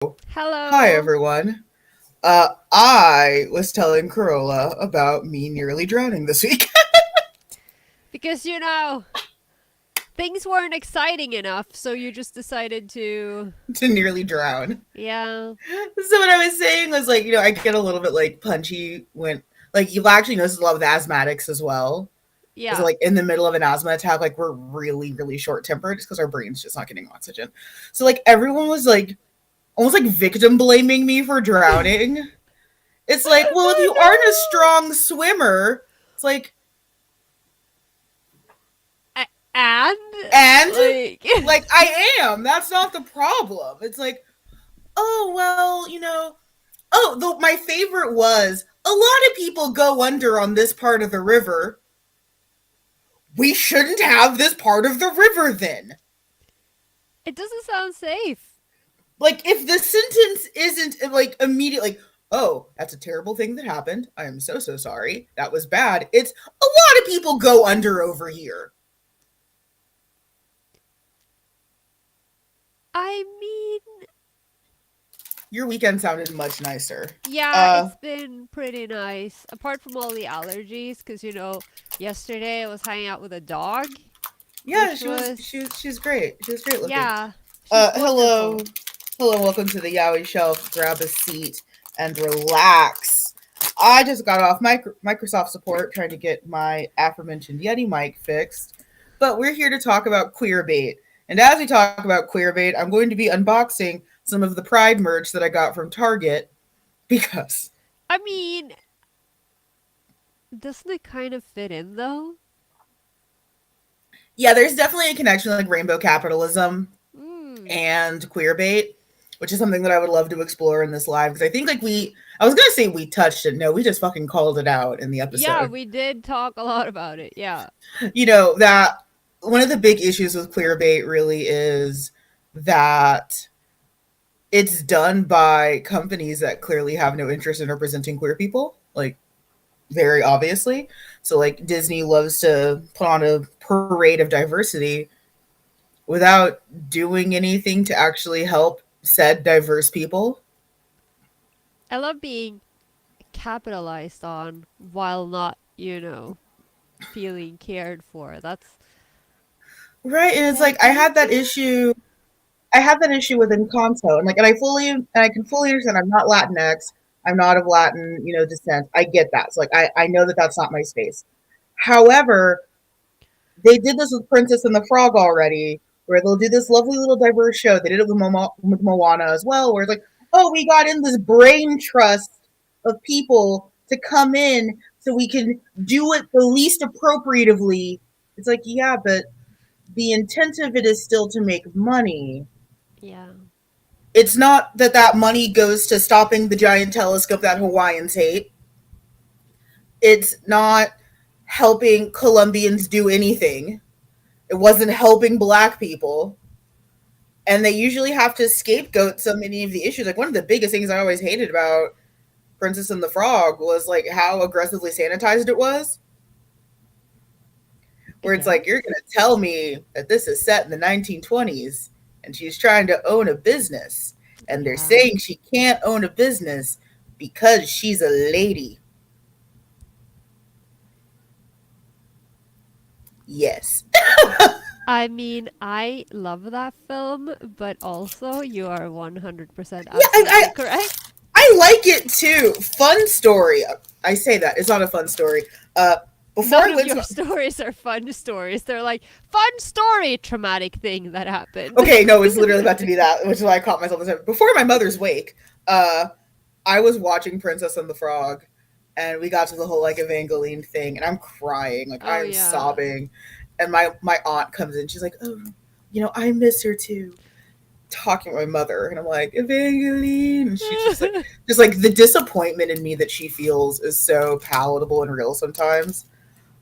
Hi, Hello. everyone. I was telling Carola about me nearly drowning this week. Because, things weren't exciting enough, so you just decided to. To nearly drown. Yeah. So what I was saying was like, I get a little bit like punchy when like you'll actually notice a lot with asthmatics as well. Is Yeah. like in the middle of an asthma attack, like we're really, really short tempered just because our brain's just not getting oxygen. So like everyone was like almost like victim blaming me for drowning. It's like, well, if you aren't a Oh strong swimmer, it's like, no! And? and Like. like I am. That's not the problem. It's like, oh well, my favorite was a lot of people go under on this part of the river. We shouldn't have this part of the river then. It doesn't sound safe. Like if the sentence isn't like immediate like, oh, that's a terrible thing that happened. I am so so sorry. That was bad. It's a lot of people go under over here. I mean, Your weekend sounded much nicer. yeah, Uh it's been pretty nice. Apart from all the allergies, because, yesterday I was hanging out with a dog, yeah, which she was was. she's great. She was great looking. Yeah, she's Hello. wonderful. Hello, welcome to the Yaoi Shelf. Grab a seat and relax. I just got off Microsoft support trying to get my aforementioned Yeti mic fixed, but we're here to talk about QueerBait. And as we talk about QueerBait, I'm going to be unboxing some of the Pride merch that I got from Target because, I mean, doesn't it kind of fit in, though? yeah, there's definitely a connection like rainbow capitalism Hmm. and QueerBait, which is something that I would love to explore in this live because I think like I was gonna say we touched it. No, we just fucking called it out in the Yeah, episode. we did talk a lot about it. Yeah. That one of the big issues with QueerBait really is that it's done by companies that clearly have no interest in representing queer people, like very obviously. So like Disney loves to put on a parade of diversity without doing anything to actually help said diverse people. I love being capitalized on while not, feeling cared for. Right, and it's That's like amazing. I have that issue with Encanto, and I can fully understand. I'm not Latinx. I'm not of Latin, descent. I get that. So like, I know that that's not my space. However, they did this with Princess and the Frog already, where they'll do this lovely little diverse show. They did it with, with Moana as well, where it's like, oh, we got in this brain trust of people to come in so we can do it the least appropriatively. It's like, yeah, but the intent of it is still to make money. Yeah. It's not that that money goes to stopping the giant telescope that Hawaiians hate. It's not helping Colombians do anything. It wasn't helping black people. And they usually have to scapegoat so many of the issues. Like one of the biggest things I always hated about Princess and the Frog was like how aggressively sanitized it was. Where it's like, you're Yes. gonna tell me that this is set in the 1920s and she's trying to own a business. And they're Yeah. saying she can't own a business because she's a lady. Yes. I mean, I love that film, but also you are 100% Yeah, absolutely correct. I like it too. Fun story. I say that. It's not a fun story. Uh Before None I of went your to stories are fun stories. They're like, fun story, traumatic thing that happened. okay, no, it's literally about to be that, which is why I caught myself this time. Before my mother's wake, uh I was watching Princess and the Frog and we got to the whole like Evangeline thing and I'm crying, like Oh, I am yeah. sobbing. And my aunt comes in, she's like, oh, I miss her too. Talking to my mother and I'm like, Evangeline, and she's just like the disappointment in me that she feels is so palatable and real sometimes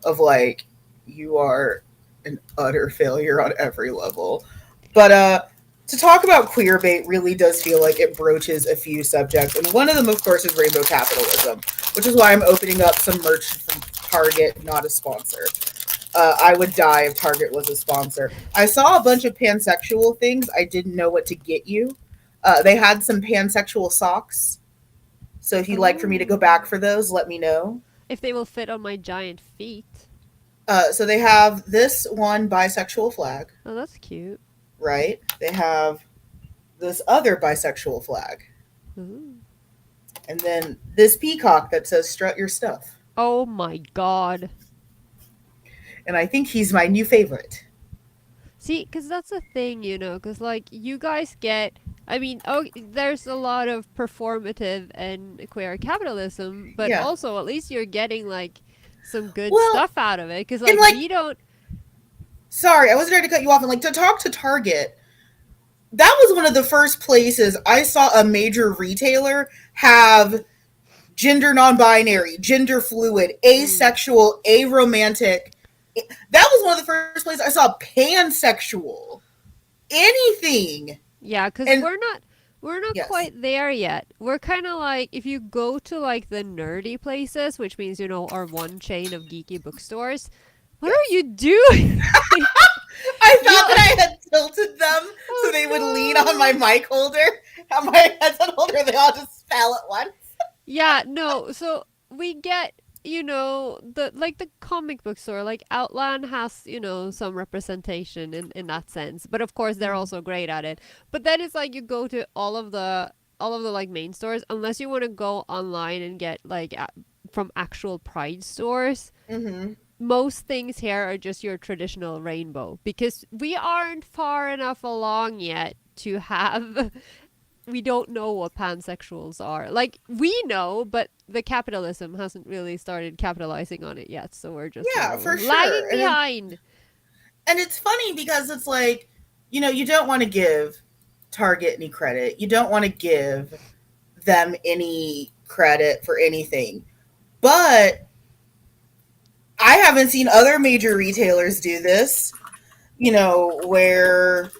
of like you are an utter failure on every level. But to talk about queerbait really does feel like it broaches a few subjects, and one of them, of course, is rainbow capitalism, which is why I'm opening up some merch from Target, not a sponsor. I would die if Target was a sponsor. I saw a bunch of pansexual things. I didn't know what to get you. They had some pansexual socks. So if you'd like for me to go back Oh. for those, let me know. If they will fit on my giant feet. So they have this one bisexual flag, Oh, that's cute. right? They have this other bisexual flag, Ooh. and then this peacock that says "strut your stuff." Oh my god. And I think he's my new favorite. See, because that's the thing, because, like, you guys get. I mean, oh, there's a lot of performative and queer capitalism, but Yeah. also at least you're getting, like, some good Well, stuff out of it. Because, and like, like, we don't. sorry, I wasn't trying to cut you off. And like to talk to Target, that was one of the first places I saw a major retailer have gender non-binary, gender fluid, Mm, asexual, aromantic. That was one of the first places I saw pansexual. Anything. yeah, because And we're not yes. quite there yet. We're kind of like, if you go to, like, the nerdy places, which means, our one chain of geeky bookstores, what are Yes. you doing? I You. thought that I had tilted them so they would lean on my Oh no. mic holder. On my headset holder, they all just fell at once. Yeah, no. So we get, the comic book store, like Outland has, some representation in that sense. But of course they're Mm-hmm. also great at it. But then it's like you go to all of the like main stores, unless you want to go online and get like from actual Pride stores. Mm-hmm. Most things here are just your traditional rainbow because we aren't far enough along yet to have. We don't know what pansexuals are. Like, we know, but the capitalism hasn't really started capitalizing on it yet, so we're just a Yeah, little for sure. lagging behind. And it's funny because it's like, you don't want to give Target any credit. You don't want to give them any credit for anything. But I haven't seen other major retailers do this, where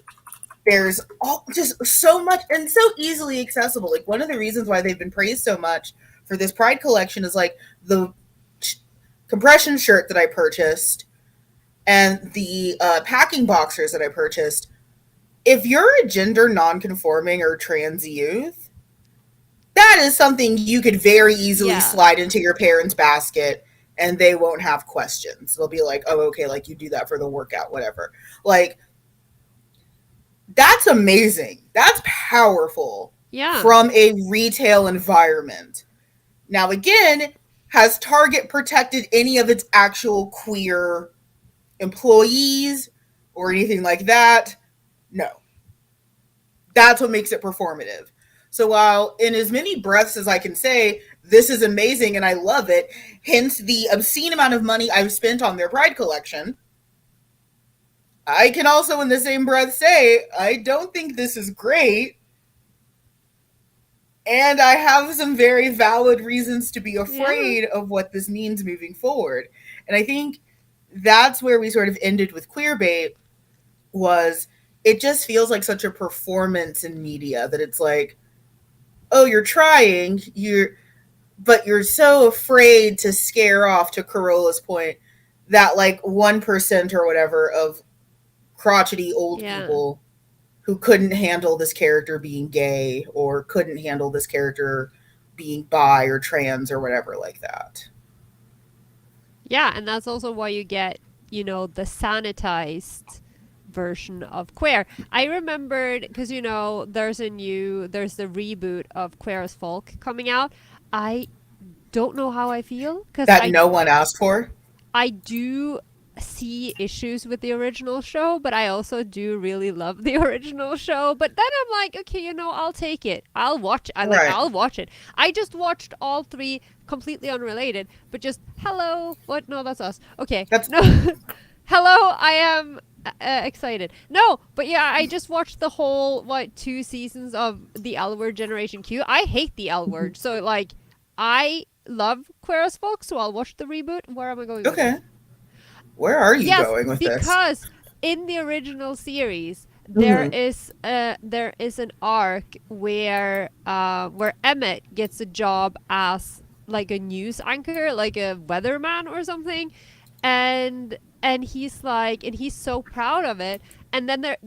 there's all just so much and so easily accessible. Like one of the reasons why they've been praised so much for this Pride collection is like the compression shirt that I purchased and the packing boxers that I purchased. If you're a gender non-conforming or trans youth, that is something you could very easily Yeah. slide into your parents' basket and they won't have questions. They'll be like, "Oh, okay, like you do that for the workout, whatever." Like that's amazing. That's powerful Yeah. from a retail environment. Now, again, has Target protected any of its actual queer employees or anything like that? No. That's what makes it performative. So, while in as many breaths as I can say, this is amazing and I love it, hence the obscene amount of money I've spent on their Pride collection, I can also, in the same breath, say, I don't think this is great. And I have some very valid reasons to be Yeah. afraid of what this means moving forward. And I think that's where we sort of ended with queerbait was it just feels like such a performance in media that it's like, oh, you're trying, but you're so afraid to scare off, to Carola's point, that like 1% or whatever of crotchety old Yeah. people who couldn't handle this character being gay or couldn't handle this character being bi or trans or whatever like that. Yeah, and that's also why you get, the sanitized version of Queer. I remembered because, there's the reboot of Queer as Folk coming out. I don't know how I feel because That I no one asked for. I do see issues with the original show, but I also do really love the original show. But then I'm like, okay, I'll take it. I'll watch. Right. I'll watch it. I just watched all three, completely unrelated, but just hello. What? No, that's us. Okay, That's no, hello. I am excited. No, but yeah, I just watched the whole 2 seasons of the L Word Generation Q. I hate the L Word, so like, I love Queer as Folk, so I'll watch the reboot. Where am I going with okay. this? Where are you Yes, going with this? because in the original series there Mm-hmm. is an arc where Emmett gets a job as like a news anchor, like a weatherman or something, and he's so proud of it, And then there,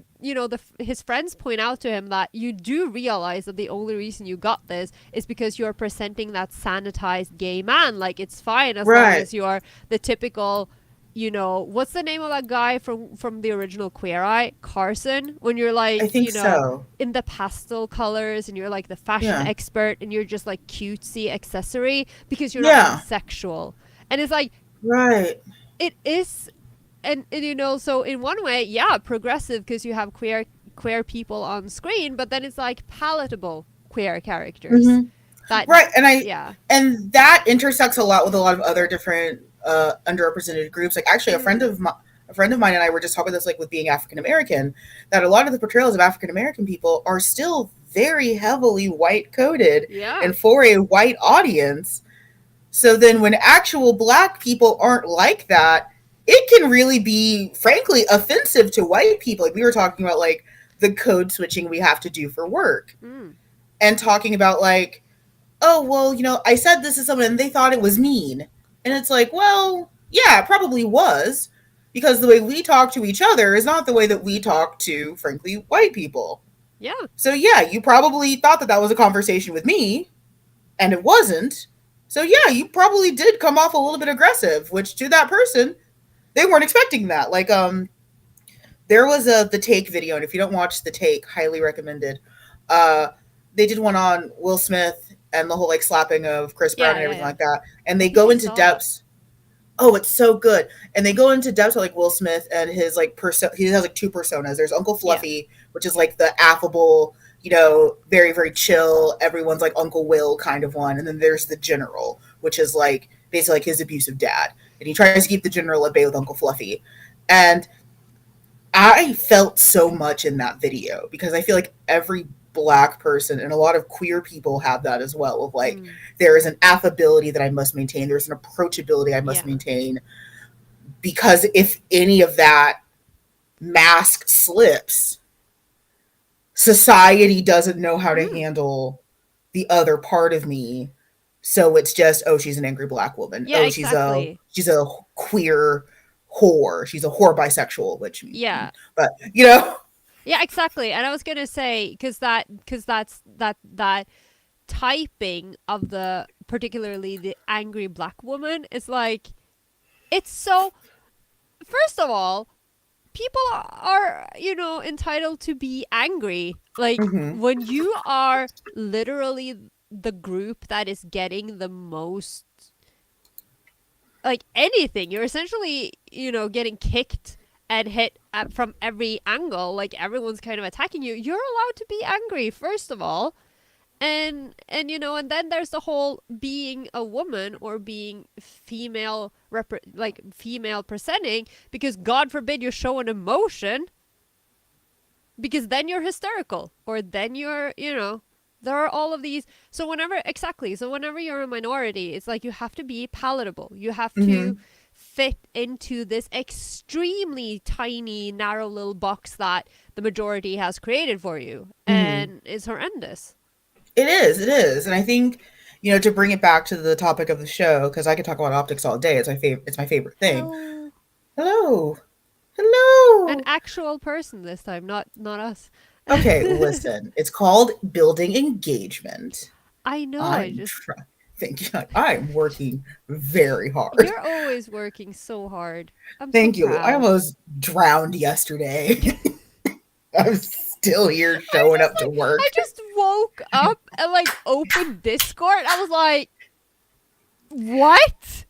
his friends point out to him that you do realize that the only reason you got this is because you're presenting that sanitized gay man. Like, it's fine as long Right. as you're the typical, what's the name of that guy from the original Queer Eye? Carson. When you're I like, think so. in the pastel colors and you're like the fashion Yeah. expert and you're just like cutesy accessory because you're not being Yeah. sexual. And it's like, Right. it is, and so in one way, yeah, progressive because you have queer people on screen, but then it's like palatable queer characters Hmm. that, Right. yeah. And that intersects a lot with a lot of other different underrepresented groups. Like actually, Mm. a friend of mine and I were just talking about this, like with being African American, that a lot of the portrayals of African American people are still very heavily white coded Yeah. and for a white audience. So then when actual black people aren't like that, it can really be, frankly, offensive to white people. Like we were talking about, like the code switching we have to do for work, Mm. and talking about like, oh, well, I said this to someone and they thought it was mean. And it's like, well, yeah, it probably was, because the way we talk to each other is not the way that we talk to, frankly, white people. Yeah. So yeah, you probably thought that that was a conversation with me, and it wasn't. So yeah, you probably did come off a little bit aggressive, which to that person, they weren't expecting that. Like there was a the Take video, and if you don't watch the Take, highly recommended. Uh they did one on Will Smith and the whole like slapping of Chris Brown Yeah. and Yeah. everything Yeah. like that. And I they think go I into saw that. depths. Oh, it's so good. And they go into depth with like Will Smith and his like he has like two personas. There's Uncle Yeah. Fluffy, which is like the affable, very, very chill, everyone's like Uncle Will kind of one. And then there's the general, which is like basically like his abusive dad. And he tries to keep the general at bay with Uncle Fluffy. And I felt so much in that video because I feel like every black person and a lot of queer people have that as well, of like Mm. there is an affability that I must maintain, there's an approachability I must Yeah. maintain, because if any of that mask slips, society doesn't know how to Mm. handle the other part of me. So it's just, oh, she's an angry black woman. Yeah, Oh, exactly. she's a queer whore. She's a whore bisexual, which, Yeah. but Yeah, exactly. And I was gonna say, because that typing of the, particularly the angry black woman, is like, it's so, first of all, people are, entitled to be angry. Like, hmm when you are literally the group that is getting the most, like, anything, you're essentially, getting kicked and hit from every angle. Like, everyone's kind of attacking you. You're allowed to be angry, first of all. And then there's the whole being a woman or being female, like female presenting, because God forbid you show an emotion, because then you're hysterical, or then you're, there are all of these. So whenever you're a minority, it's like you have to be palatable, you have to hmm fit into this extremely tiny narrow little box that the majority has created for you, hmm and it's horrendous. it is, and I think, to bring it back to the topic of the show, because I could talk about optics all day. It's my favorite thing. Hell, Hello, an hello. actual person this time, not us. Okay, listen. It's called building engagement. I know. I I'm just trying. Thank you. I'm working very hard. You're always working so hard. I'm so Thank you. I proud. almost drowned yesterday. I'm still here showing up to I work. just woke up and like opened Discord. I was like, what?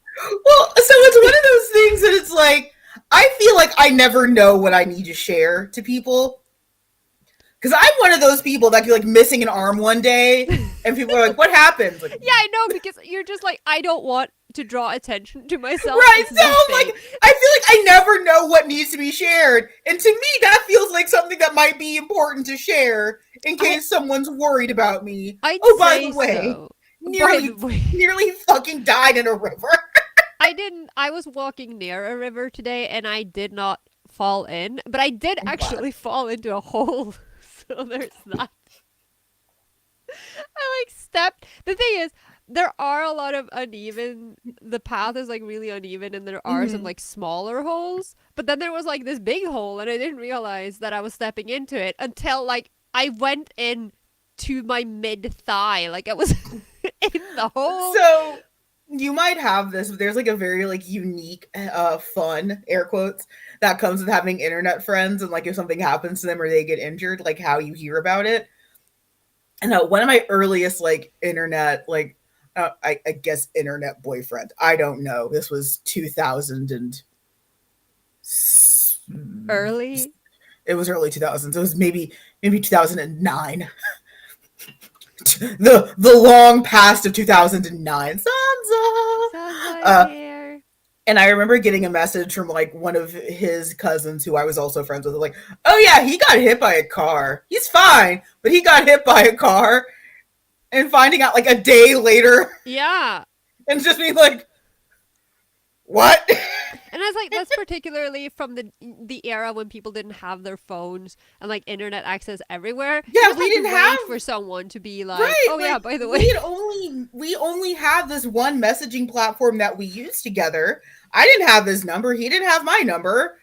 Well, so it's one of those things that it's like, I feel like I never know what I need to share to people. Because I'm one of those people that can be like missing an arm one day, and people are like, "What happened?" Like, Yeah, I know, because you're just like, I don't want to draw attention to myself. right. It's So I'm nothing. like, I feel like I never know what needs to be shared. And to me, that feels like something that might be important to share in I case someone's worried about me. I'd Oh, by the say way, so. By the nearly way, nearly fucking died in a river. I didn't. I was walking near a river today, and I did not fall in, but I did I'm glad. actually fall into a hole. So there's that. I like stepped. The thing is, there are a lot of uneven, the path is like really uneven and there are some Hmm. like smaller holes, but then there was like this big hole and I didn't realize that I was stepping into it until like I went in to my mid thigh, like I was in the hole. So you might have this, but there's like a very like unique, fun air quotes that comes with having internet friends, and like if something happens to them or they get injured, like how you hear about it. And one of my earliest like internet like I guess internet boyfriend. I don't know. This was 2000 and Early. it was early 2000s. It was maybe 2009. The long past of 2009. Sansa. Sansa is Uh, here. and I remember getting a message from like one of his cousins who I was also friends with, like, "Oh yeah, he got hit by a car. He's fine, but he got hit by a car." And finding out like a day later, Yeah. and just being like, "What?" And I was like, that's particularly from the era when people didn't have their phones and like internet access everywhere. You Yeah, just we had to didn't have wait for someone to be like, right. oh yeah, Like by the way. we only have this one messaging platform that we use together. I didn't have his number. He didn't have my number.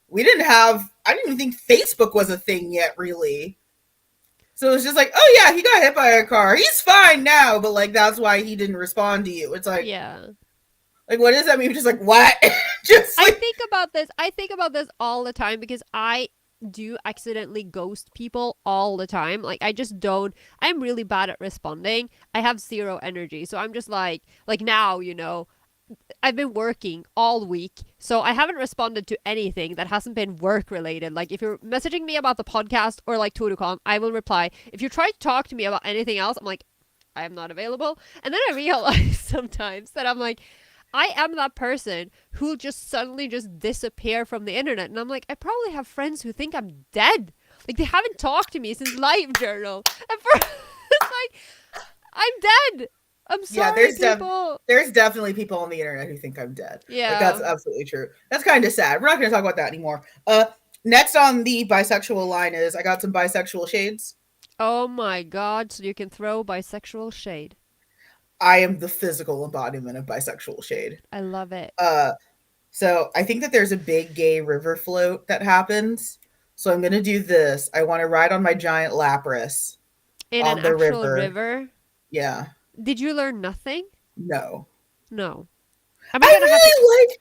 We didn't have. I didn't even think Facebook was a thing yet, really. So it's just like, oh yeah, he got hit by a car. He's fine now, but like that's why he didn't respond to you. It's Yeah. like what does that mean? Just like what? Just I like think about this. I think about this all the time because I do accidentally ghost people all the time. Like I just don't. I'm really bad at responding. I have zero energy. So I'm just like now, I've been working all week, so I haven't responded to anything that hasn't been work related. Like if you're messaging me about the podcast or like Tourcom, I will reply. If you try to talk to me about anything else, I'm like, I am not available. And then I realize sometimes that I'm like, I am that person who'll just suddenly just disappear from the internet. And I'm like, I probably have friends who think I'm dead. Like they haven't talked to me since Live Journal. And for it's like, I'm dead. I'm yeah, sorry, people. there's definitely people on the internet who think I'm dead. Like that's Yeah. absolutely true. That's kind of sad. We're not going to talk about that anymore. Next on the bisexual line is I got some bisexual shades. Oh my god, so you can throw bisexual shade. I am the physical embodiment of bisexual shade. I love it. Uh, so I think that there's a big gay river float that happens. So I'm gonna do this. I want to ride on my giant lapras In an on the actual river. river? Yeah. Did you learn nothing? No. No. Am I I gonna have to? really like.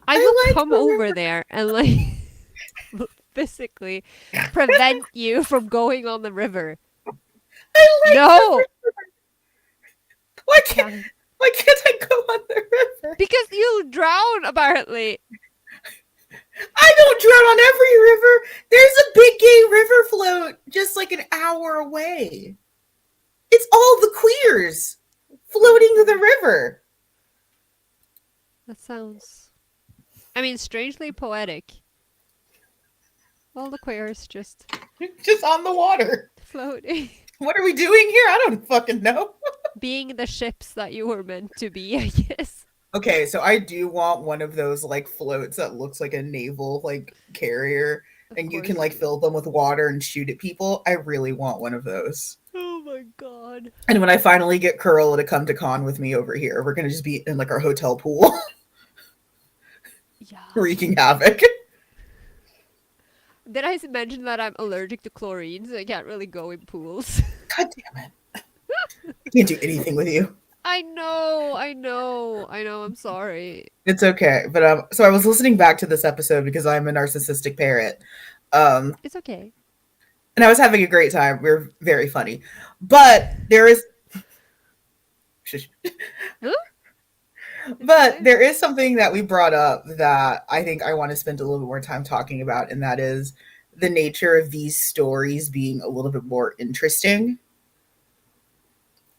I will I like come the over river. there and like physically prevent you from going on the river. I like the No! river. Why can't Can't. why can't I go on the river? Because you'll drown, apparently. I don't drown on every river. There's a big gay river float just like an hour away. It's all the queers floating to the river. That sounds. I mean, strangely poetic. All the queers just Just on the water. floating. What are we doing here? I don't fucking know. Being the ships that you were meant to be, I guess. Okay, so I do want one of those like floats that looks like a naval like carrier Of and you can course like you do. fill them with water and shoot at people. I really want one of those. Oh my god. And when I finally get Carola to come to con with me over here, we're gonna just be in like our hotel pool Yeah. wreaking havoc. Did I mention that I'm allergic to chlorine, so I can't really go in pools? God damn it. I can't do anything with you. I know, I'm sorry. It's okay. But so I was listening back to this episode because I'm a narcissistic parrot. Um It's okay. and I was having a great time. We were very funny. But there is Huh? but there is something that we brought up that I think I want to spend a little bit more time talking about, and that is the nature of these stories being a little bit more interesting.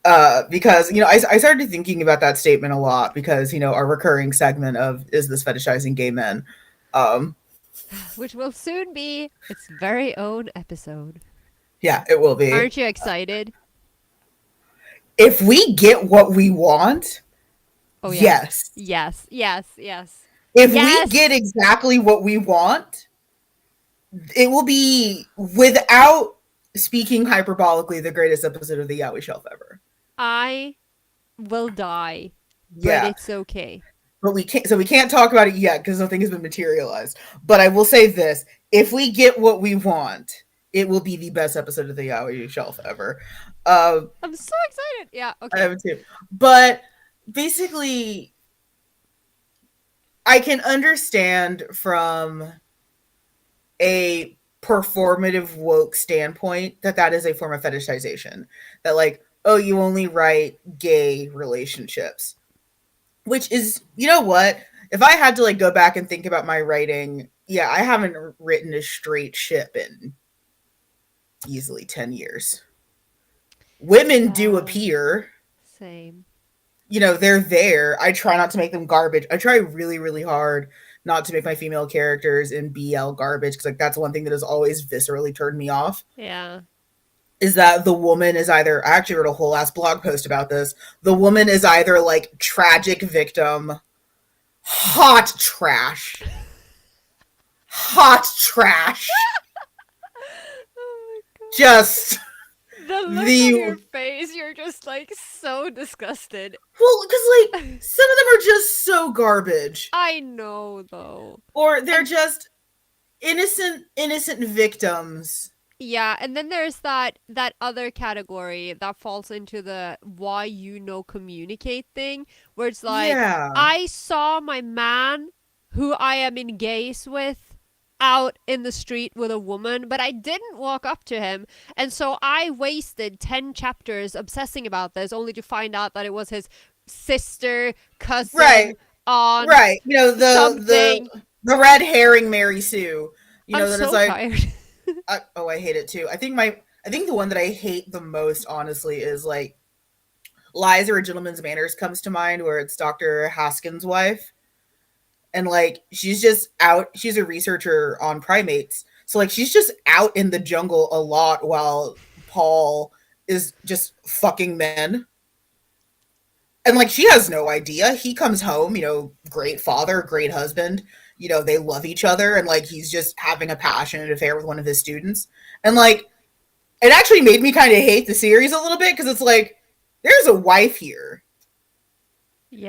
Because I started thinking about that statement a lot because our recurring segment of is this fetishizing gay men. Um, Which will soon be its very own episode. yeah, it will be. Aren't you excited? If we get what we want, Oh yeah. yes. Yes, yes, yes. If we get Yes! exactly what we want, it will be, without speaking hyperbolically, the greatest episode of the Yaoi Shelf ever. I will die, but Yeah. it's okay. But we can't talk about it yet because nothing has been materialized. But I will say this: if we get what we want, it will be the best episode of the Yaoi Shelf ever. Uh, I'm so excited. Yeah, I okay. have too. But basically, I can understand from a performative woke standpoint that that is a form of fetishization. That like, oh, you only write gay relationships, which is, you know what? If I had to like go back and think about my writing, yeah, I haven't written a straight ship in easily 10 years. Women do Yeah, appear, same. you know, they're there. I try not to make them garbage. I try really, really hard not to make my female characters in BL garbage because like that's one thing that has always viscerally turned me off. Yeah. Is that the woman is either, I actually wrote a whole ass blog post about this. The woman is either like tragic victim, hot trash, hot trash, Oh my god. just The look on your the, face, you're just like so disgusted. well, because like some of them are just so garbage, I know though. or they're And just innocent victims. yeah, and then there's that other category that falls into the why communicate thing, where it's like Yeah. I saw my man who I am engaged with out in the street with a woman, but I didn't walk up to him, and so I wasted 10 chapters obsessing about this only to find out that it was his sister, Right. cousin, aunt, Right. You know, something. the red herring Mary Sue. You I'm know that it's so like, tired. oh, I hate it too. I think the one that I hate the most, honestly, is like Lies or a Gentleman's Manners comes to mind, where it's Dr. Haskins' wife, and like she's just out. She's a researcher on primates, so like she's just out in the jungle a lot while Paul is just fucking men. And like she has no idea. He comes home, you know, great father, great husband. You know, they love each other, and like he's just having a passionate affair with one of his students. And like it actually made me kind of hate the series a little bit because it's like there's a wife here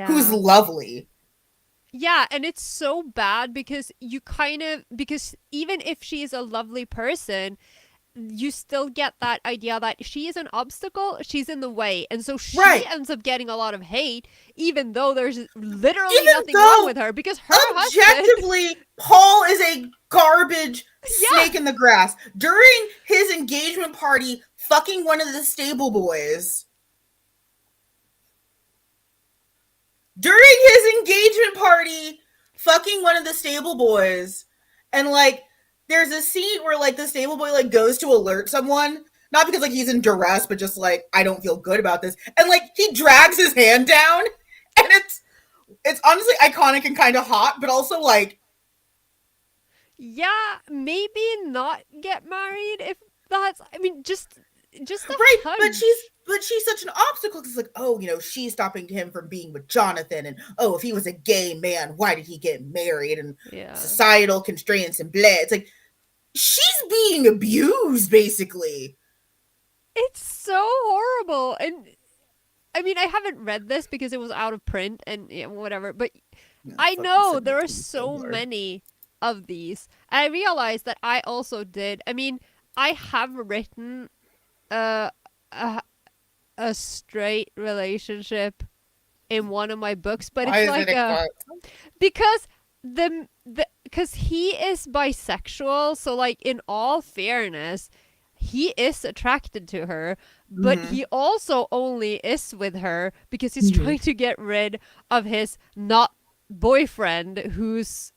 who's Yeah. lovely. Yeah, and it's so bad because you kind of because even if she's a lovely person, you still get that idea that she is an obstacle, she's in the way. And so she Right. ends up getting a lot of hate even though there's literally Even nothing wrong though with her because her husband. objectively Paul is a garbage Yeah. snake in the grass. During his engagement party, fucking one of the stable boys. During his engagement party, fucking one of the stable boys. And like there's a scene where like the stable boy like goes to alert someone, not because like he's in duress, but just like I don't feel good about this. And like he drags his hand down and it's honestly iconic and kind of hot, but also like Yeah, maybe not get married if that's I mean just a right, hunch. but she's such an obstacle. It's like, oh, you know, she's stopping him from being with Jonathan, and oh, if he was a gay man, why did he get married? And Yeah. societal constraints and blah. It's like she's being abused, basically. It's so horrible. And I mean, I haven't read this because it was out of print and yeah, whatever, but No, I fucking know send it there are to me so so hard. many of these. I realized that I also did. I mean, I have written a a, a straight relationship in one of my books, but Why it's is it like a a cut? because the because he is bisexual, so like in all fairness, he is attracted to her, but Mm-hmm. he also only is with her because he's Mm-hmm. trying to get rid of his not boyfriend whose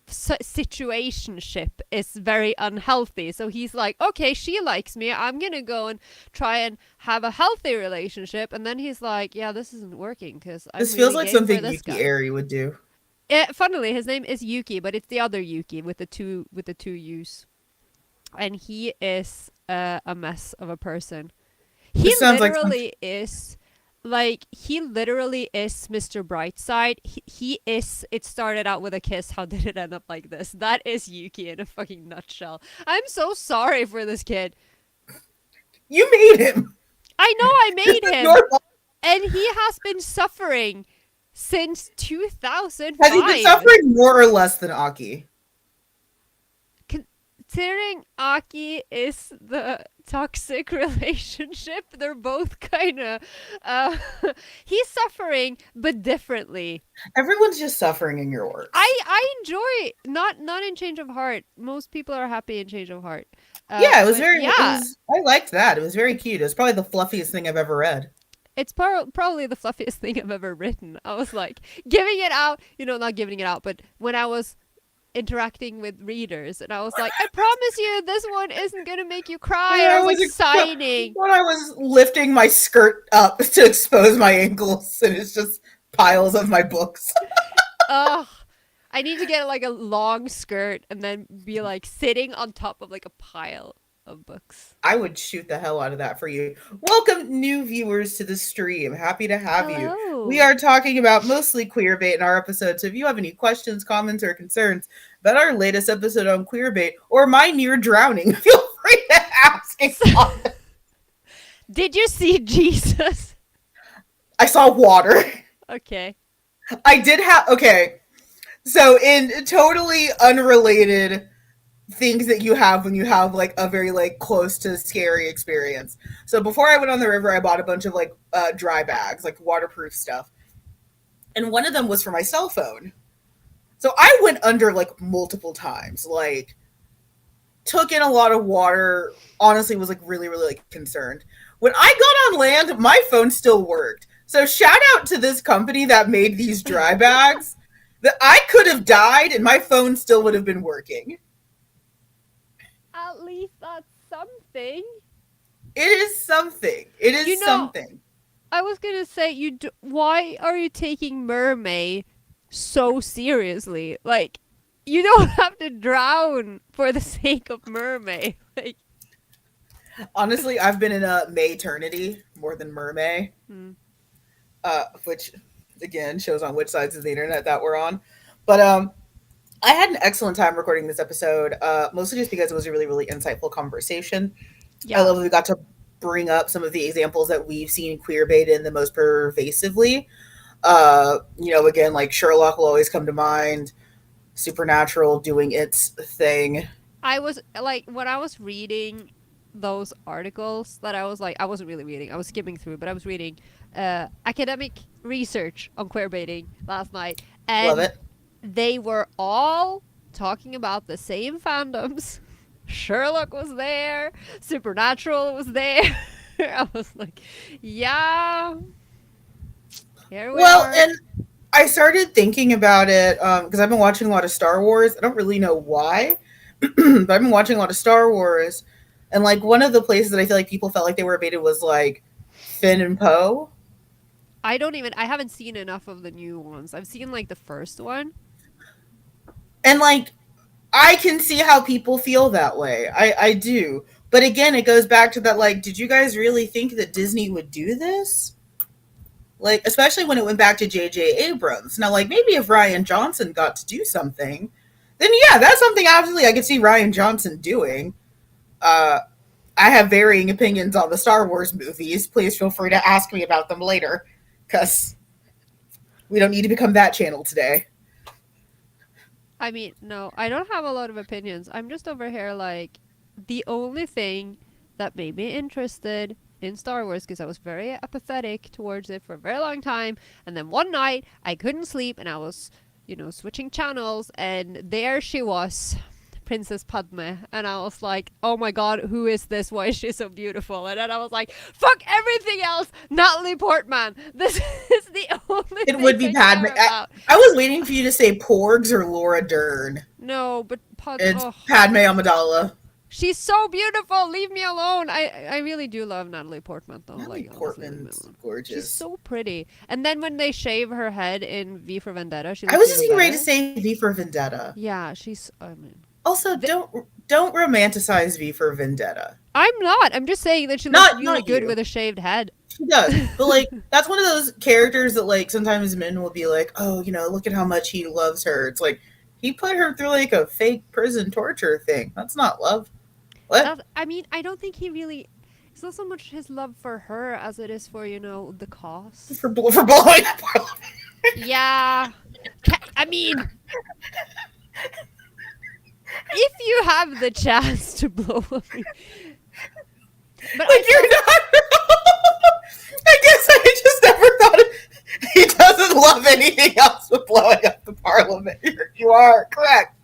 situationship is very unhealthy. So he's like, okay, she likes me. I'm going to go and try and have a healthy relationship. And then he's like, yeah, this isn't working because I'm This feels really like game for something this Yuki guy. Eri would do. Funnily, his name is Yuki, but it's the other Yuki with the two U's, and he is a mess of a person. This sounds like something. He literally is Mr. Brightside. He is. It started out with a kiss. How did it end up like this? That is Yuki in a fucking nutshell. I'm so sorry for this kid. You made him. I know I This made is him. your fault. And he has been suffering since Has he been 2005. suffering more or less than Aki? Considering Aki is the toxic relationship, they're both kind of. Uh, he's suffering, but differently. Everyone's just suffering in your works. I enjoy not in Change of Heart. Most people are happy in Change of Heart. Yeah, it was But very. It yeah, was. I liked that. It was very cute. It was probably the fluffiest thing I've ever read. it's probably the fluffiest thing I've ever written. I was like giving it out, not giving it out, but when I was interacting with readers, and I was like, I promise you, this one isn't gonna make you cry. When And I I was was like signing. when I was lifting my skirt up to expose my ankles, and it's just piles of my books. Ugh. I need to get like a long skirt and then be like sitting on top of like a pile of books. I would shoot the hell out of that for you. Welcome, new viewers, to the stream. Happy to have you. We Hello. are talking about mostly queerbait in our episode. So if you have any questions, comments, or concerns about our latest episode on queerbait or my near drowning, feel free to ask in comments. Did you see Jesus? I saw water. Okay. I did have. Okay. So, in totally unrelated things that you have when you have like a very like close to scary experience. So before I went on the river, I bought a bunch of like dry bags, like waterproof stuff, and one of them was for my cell phone. So I went under like multiple times, like took in a lot of water. Honestly, was like really like concerned. When I got on land, my phone still worked. So shout out to this company that made these dry bags. That I could have died and my phone still would have been working. At least that's something. It is something. It You is know, something. I was gonna say, why are you taking mermaid so seriously? Like, you don't have to drown for the sake of mermaid. Like, Honestly, I've been in a May-ternity more than mermay, hmm. which again shows on which sides of the internet that we're on. But I had an excellent time recording this episode, mostly just because it was a really insightful conversation. I Yeah. love that we got to bring up some of the examples that we've seen queerbait in the most pervasively. Again, like Sherlock will always come to mind. Supernatural doing its thing. I was like, when I was reading those articles, that I was like, I wasn't really reading, I was skimming through, but I was reading academic research on queerbaiting last night, Love and it. they were all talking about the same fandoms. Sherlock was there, Supernatural was there. I was like, yeah, here we Well, are. and I started thinking about it because I've been watching a lot of Star Wars. I don't really know why, but I've been watching a lot of Star Wars, and like one of the places that I feel like people felt like they were baited was like Finn and Poe, I haven't seen enough of the new ones. I've seen like the first one. and like I can see how people feel that way. I do, but again, it goes back to that like, did you guys really think that Disney would do this? Like, especially when it went back to J.J. Abrams. Now, like maybe if Ryan Johnson got to do something, then yeah, that's something absolutely I could see Ryan Johnson doing. Uh, I have varying opinions on the Star Wars movies. Please feel free to ask me about them later, because we don't need to become that channel today. I mean, no, I don't have a lot of opinions. I'm just over here like, the only thing that made me interested in Star Wars, because I was very apathetic towards it for a very long time, and then one night I couldn't sleep and I was, switching channels, and there she was, Princess Padme, and I was like, oh my god, who is this? Why is she so beautiful? And then I was like, fuck everything else, Natalie Portman. This is the only It thing would be I Padme. care about. I was waiting for you to say Porgs or Laura Dern. No, but It's oh, Padme Amidala. she's so beautiful. Leave me alone. I really do love Natalie Portman though. Natalie Like, honestly, leave me Portman's alone. She's gorgeous. so pretty. And then when they shave her head in V for Vendetta, she I looks was just even getting ready to better. say V for Vendetta. Yeah, she's. I mean, Also, th- don't romanticize V for Vendetta. I'm not. I'm just saying that she looks really Not good you. with a shaved head. She does, but like that's one of those characters that like sometimes men will be like, oh, look at how much he loves her. It's like he put her through like a fake prison torture thing. That's not love. What? I mean, I don't think he really. It's not so much his love for her as it is for, the for cost. blowing up Parliament. Yeah. I mean, if you have the chance to blow up. But I Like, still. you're not. I guess I just never thought he doesn't love anything else but blowing up the Parliament. You are correct.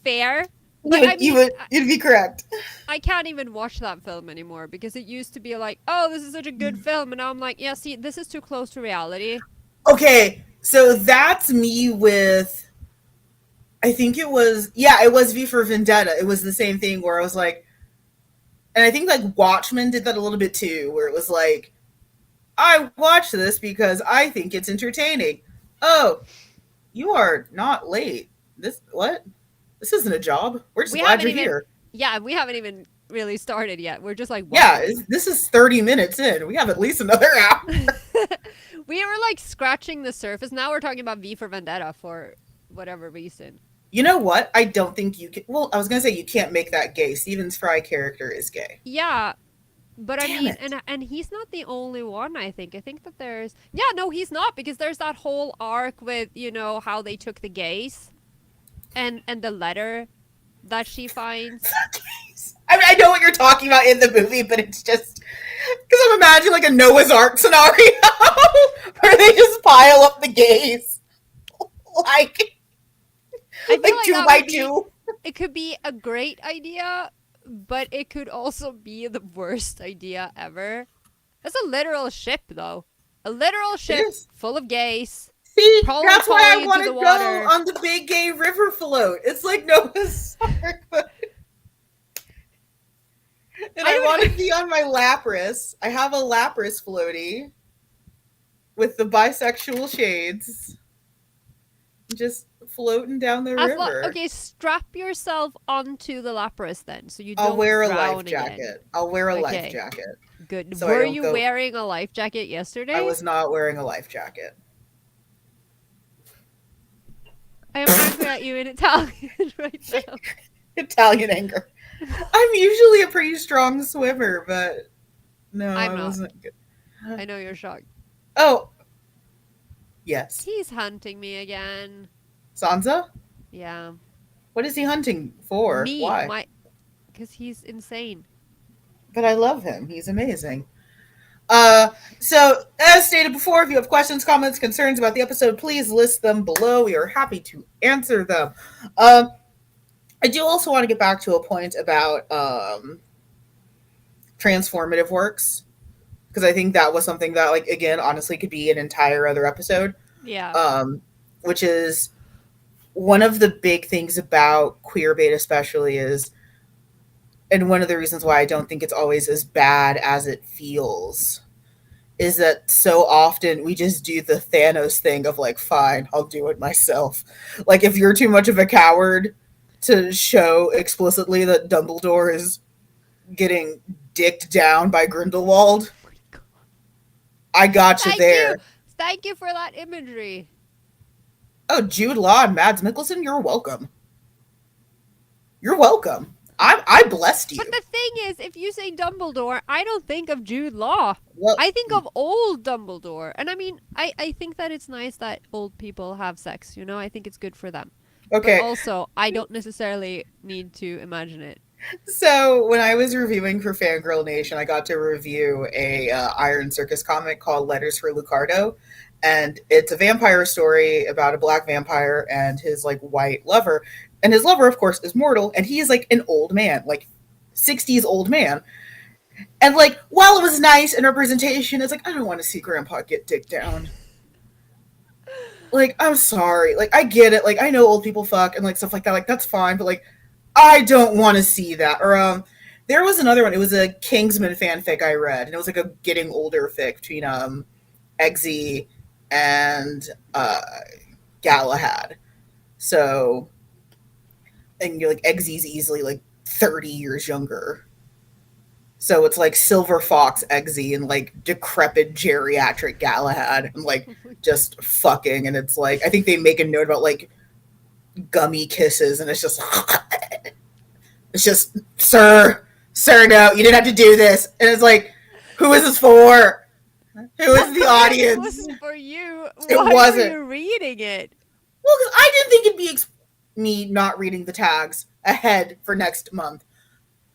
Fair. You But I would, you mean, would, you'd be correct. I can't even watch that film anymore because it used to be like, oh, this is such a good film. And now I'm like, yeah, see, this is too close to reality. Okay, so that's me with. I think it was, yeah, it was V for Vendetta. It was the same thing where I was like, and I think like Watchmen did that a little bit too, where it was like, I watch this because I think it's entertaining. Oh, you are not late. This what? This isn't a job. We're just We glad haven't you're even, here. yeah, we haven't even really started yet. We're just like Yeah, wondering. this is 30 minutes in. We have at least another hour. We were like scratching the surface. Now we're talking about V for Vendetta for whatever reason. You know what? I don't think you can. Well, I was gonna say you can't make that gay. Stephen's Fry character is gay. Yeah, but I Damn mean, it. and he's not the only one. I think that there's, yeah, no, he's not because there's that whole arc with how they took the gays and the letter that she finds. I mean, I know what you're talking about in the movie, but it's just because I'm imagining like a Noah's Ark scenario where they just pile up the gays like I feel like like two that by would be, two. it could be a great idea, but it could also be the worst idea ever. That's a literal ship, though. A literal It ship is. full of gays, See, probably that's why falling I into want the to go water. on the big gay river float. It's like Noah's Ark, and I I want to don't. be on my Lapras. I have a Lapras floaty with the bisexual shades, just floating down the river. Okay, strap yourself onto the Lapras then, so you I'll don't wear a life drown again. jacket. I'll wear a life Okay, jacket good. so I Were don't you go. wearing a life jacket I yesterday? was not wearing a life jacket. I am angry at you in Italian right now. Italian anger. I'm usually a pretty strong swimmer, but no, I'm I not. wasn't good. I know you're shocked. Oh, yes. He's hunting me again. Sansa? Yeah. What is he hunting for? Me, Why? my, because he's insane. But I love him. He's amazing. Uh, so, as stated before, if you have questions, comments, concerns about the episode, please list them below. We are happy to answer them. Um, I do also want to get back to a point about transformative works because I think that was something that, like, again, honestly, could be an entire other episode. Yeah. Which is one of the big things about queer bait, especially, is, and one of the reasons why I don't think it's always as bad as it feels, is that so often we just do the Thanos thing of like, fine, I'll do it myself. Like, if you're too much of a coward to show explicitly that Dumbledore is getting dicked down by Grindelwald, Oh my God. I got you Thank you. there. Thank you for that imagery. Oh, Jude Law and Mads Mikkelsen, you're welcome. You're welcome. I blessed you. But the thing is, if you say Dumbledore, I don't think of Jude Law. Well, I think of old Dumbledore. And I mean, I think that it's nice that old people have sex, I think it's good for them. okay. But also, I don't necessarily need to imagine it. So when I was reviewing for Fangirl Nation, I got to review a Iron Circus comic called Letters for Lucardo, and it's a vampire story about a black vampire and his like white lover, and his lover, of course, is mortal, and he is like an old man, like 60s old man. And like, while it was nice in representation, it's like I don't want to see Grandpa get dicked down. Like, I'm sorry, like I get it, like I know old people fuck and like stuff like that, like that's fine, but like I don't want to see that. Or there was another one. It was a Kingsman fanfic I read, and it was like a getting older fic between Eggsy and Galahad. So, and you're like Eggsy's easily like 30 years younger. So it's like Silver Fox Eggsy and like decrepit geriatric Galahad and like Oh my just fucking, and it's like I think they make a note about like gummy kisses, and it's just sir, sir, no, you didn't have to do this. And it's like, who is this for? Who is the It audience? wasn't for you. It Why were wasn't. you reading it? Well, because I didn't think it'd be me not reading the tags ahead for next month.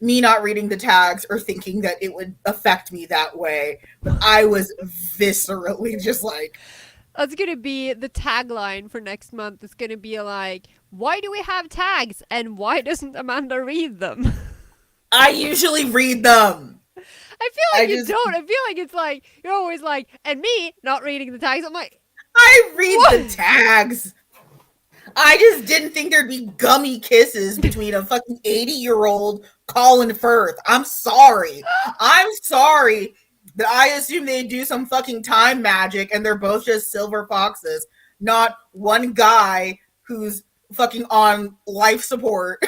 Me not reading the tags or thinking that it would affect me that way. But I was viscerally just like, That's gonna be the tagline for next month. It's gonna be like, why do we have tags and why doesn't Amanda read them? I usually read them. I feel I like you just, don't. I feel like it's like you're always like, and me not reading the tags. I'm like, I read the what? tags. I just didn't think there'd be gummy kisses between a fucking 80-year-old Colin Firth. I'm sorry. I'm sorry that I assume they do some fucking time magic and they're both just silver foxes, not one guy who's fucking on life support.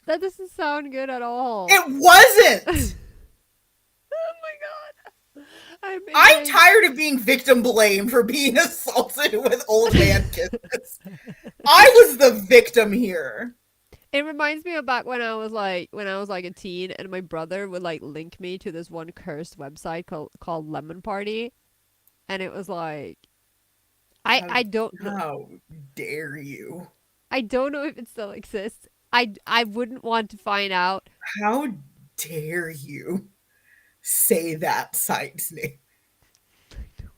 That doesn't sound good at all. It wasn't. Oh my god. I'm tired of being victim blamed for being assaulted with old man kisses. I was the victim here. It reminds me of back when I was like a teen and my brother would like link me to this one cursed website called Lemon Party, and it was like How, I don't know. how dare you? I don't know if it still exists. I wouldn't want to find out. How dare you say that site's name?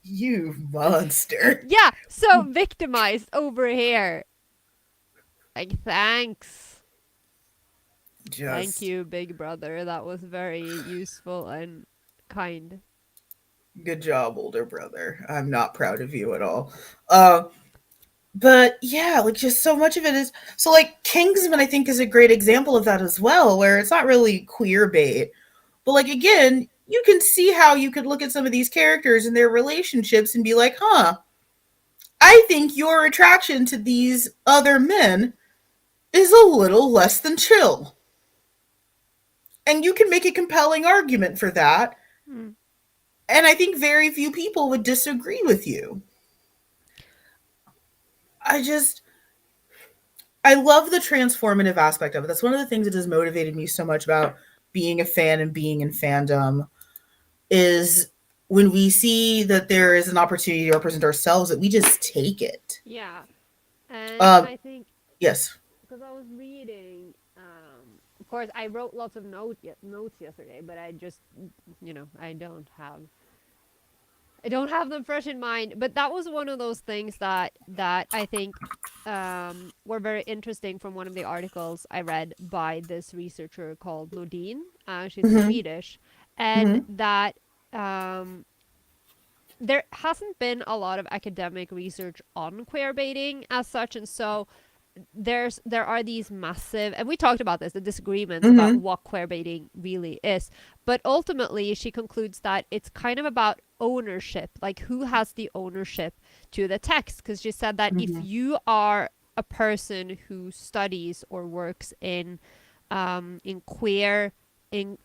You monster. Yeah, so victimized over here. Like thanks. Thank Just you, big brother. That was very useful and kind. good job, older brother. I'm not proud of you at all. Uh, but yeah, like just so much of it is so like Kingsman I think is a great example of that as well, where it's not really queer bait. But like again, you can see how you could look at some of these characters and their relationships and be like, huh, I think your attraction to these other men is a little less than chill. And you can make a compelling argument for that. Hmm. And I think very few people would disagree with you. I just, I love the transformative aspect of it. That's one of the things that has motivated me so much about being a fan and being in fandom is when we see that there is an opportunity to represent ourselves, that we just take it. Yeah. And Um, I think yes. because I was reading, of course, I wrote lots of notes yesterday, but I just, I don't have them fresh in mind. But that was one of those things that I think were very interesting from one of the articles I read by this researcher called Nordin. She's Mm-hmm. Swedish, and Mm-hmm. that um, there hasn't been a lot of academic research on queer baiting as such, and so there are these massive, and we talked about this, the disagreements about Mm-hmm. what queer baiting really is, but ultimately she concludes that it's kind of about ownership, like who has the ownership to the text, because she said that if Mm-hmm. you are a person who studies or works in queer in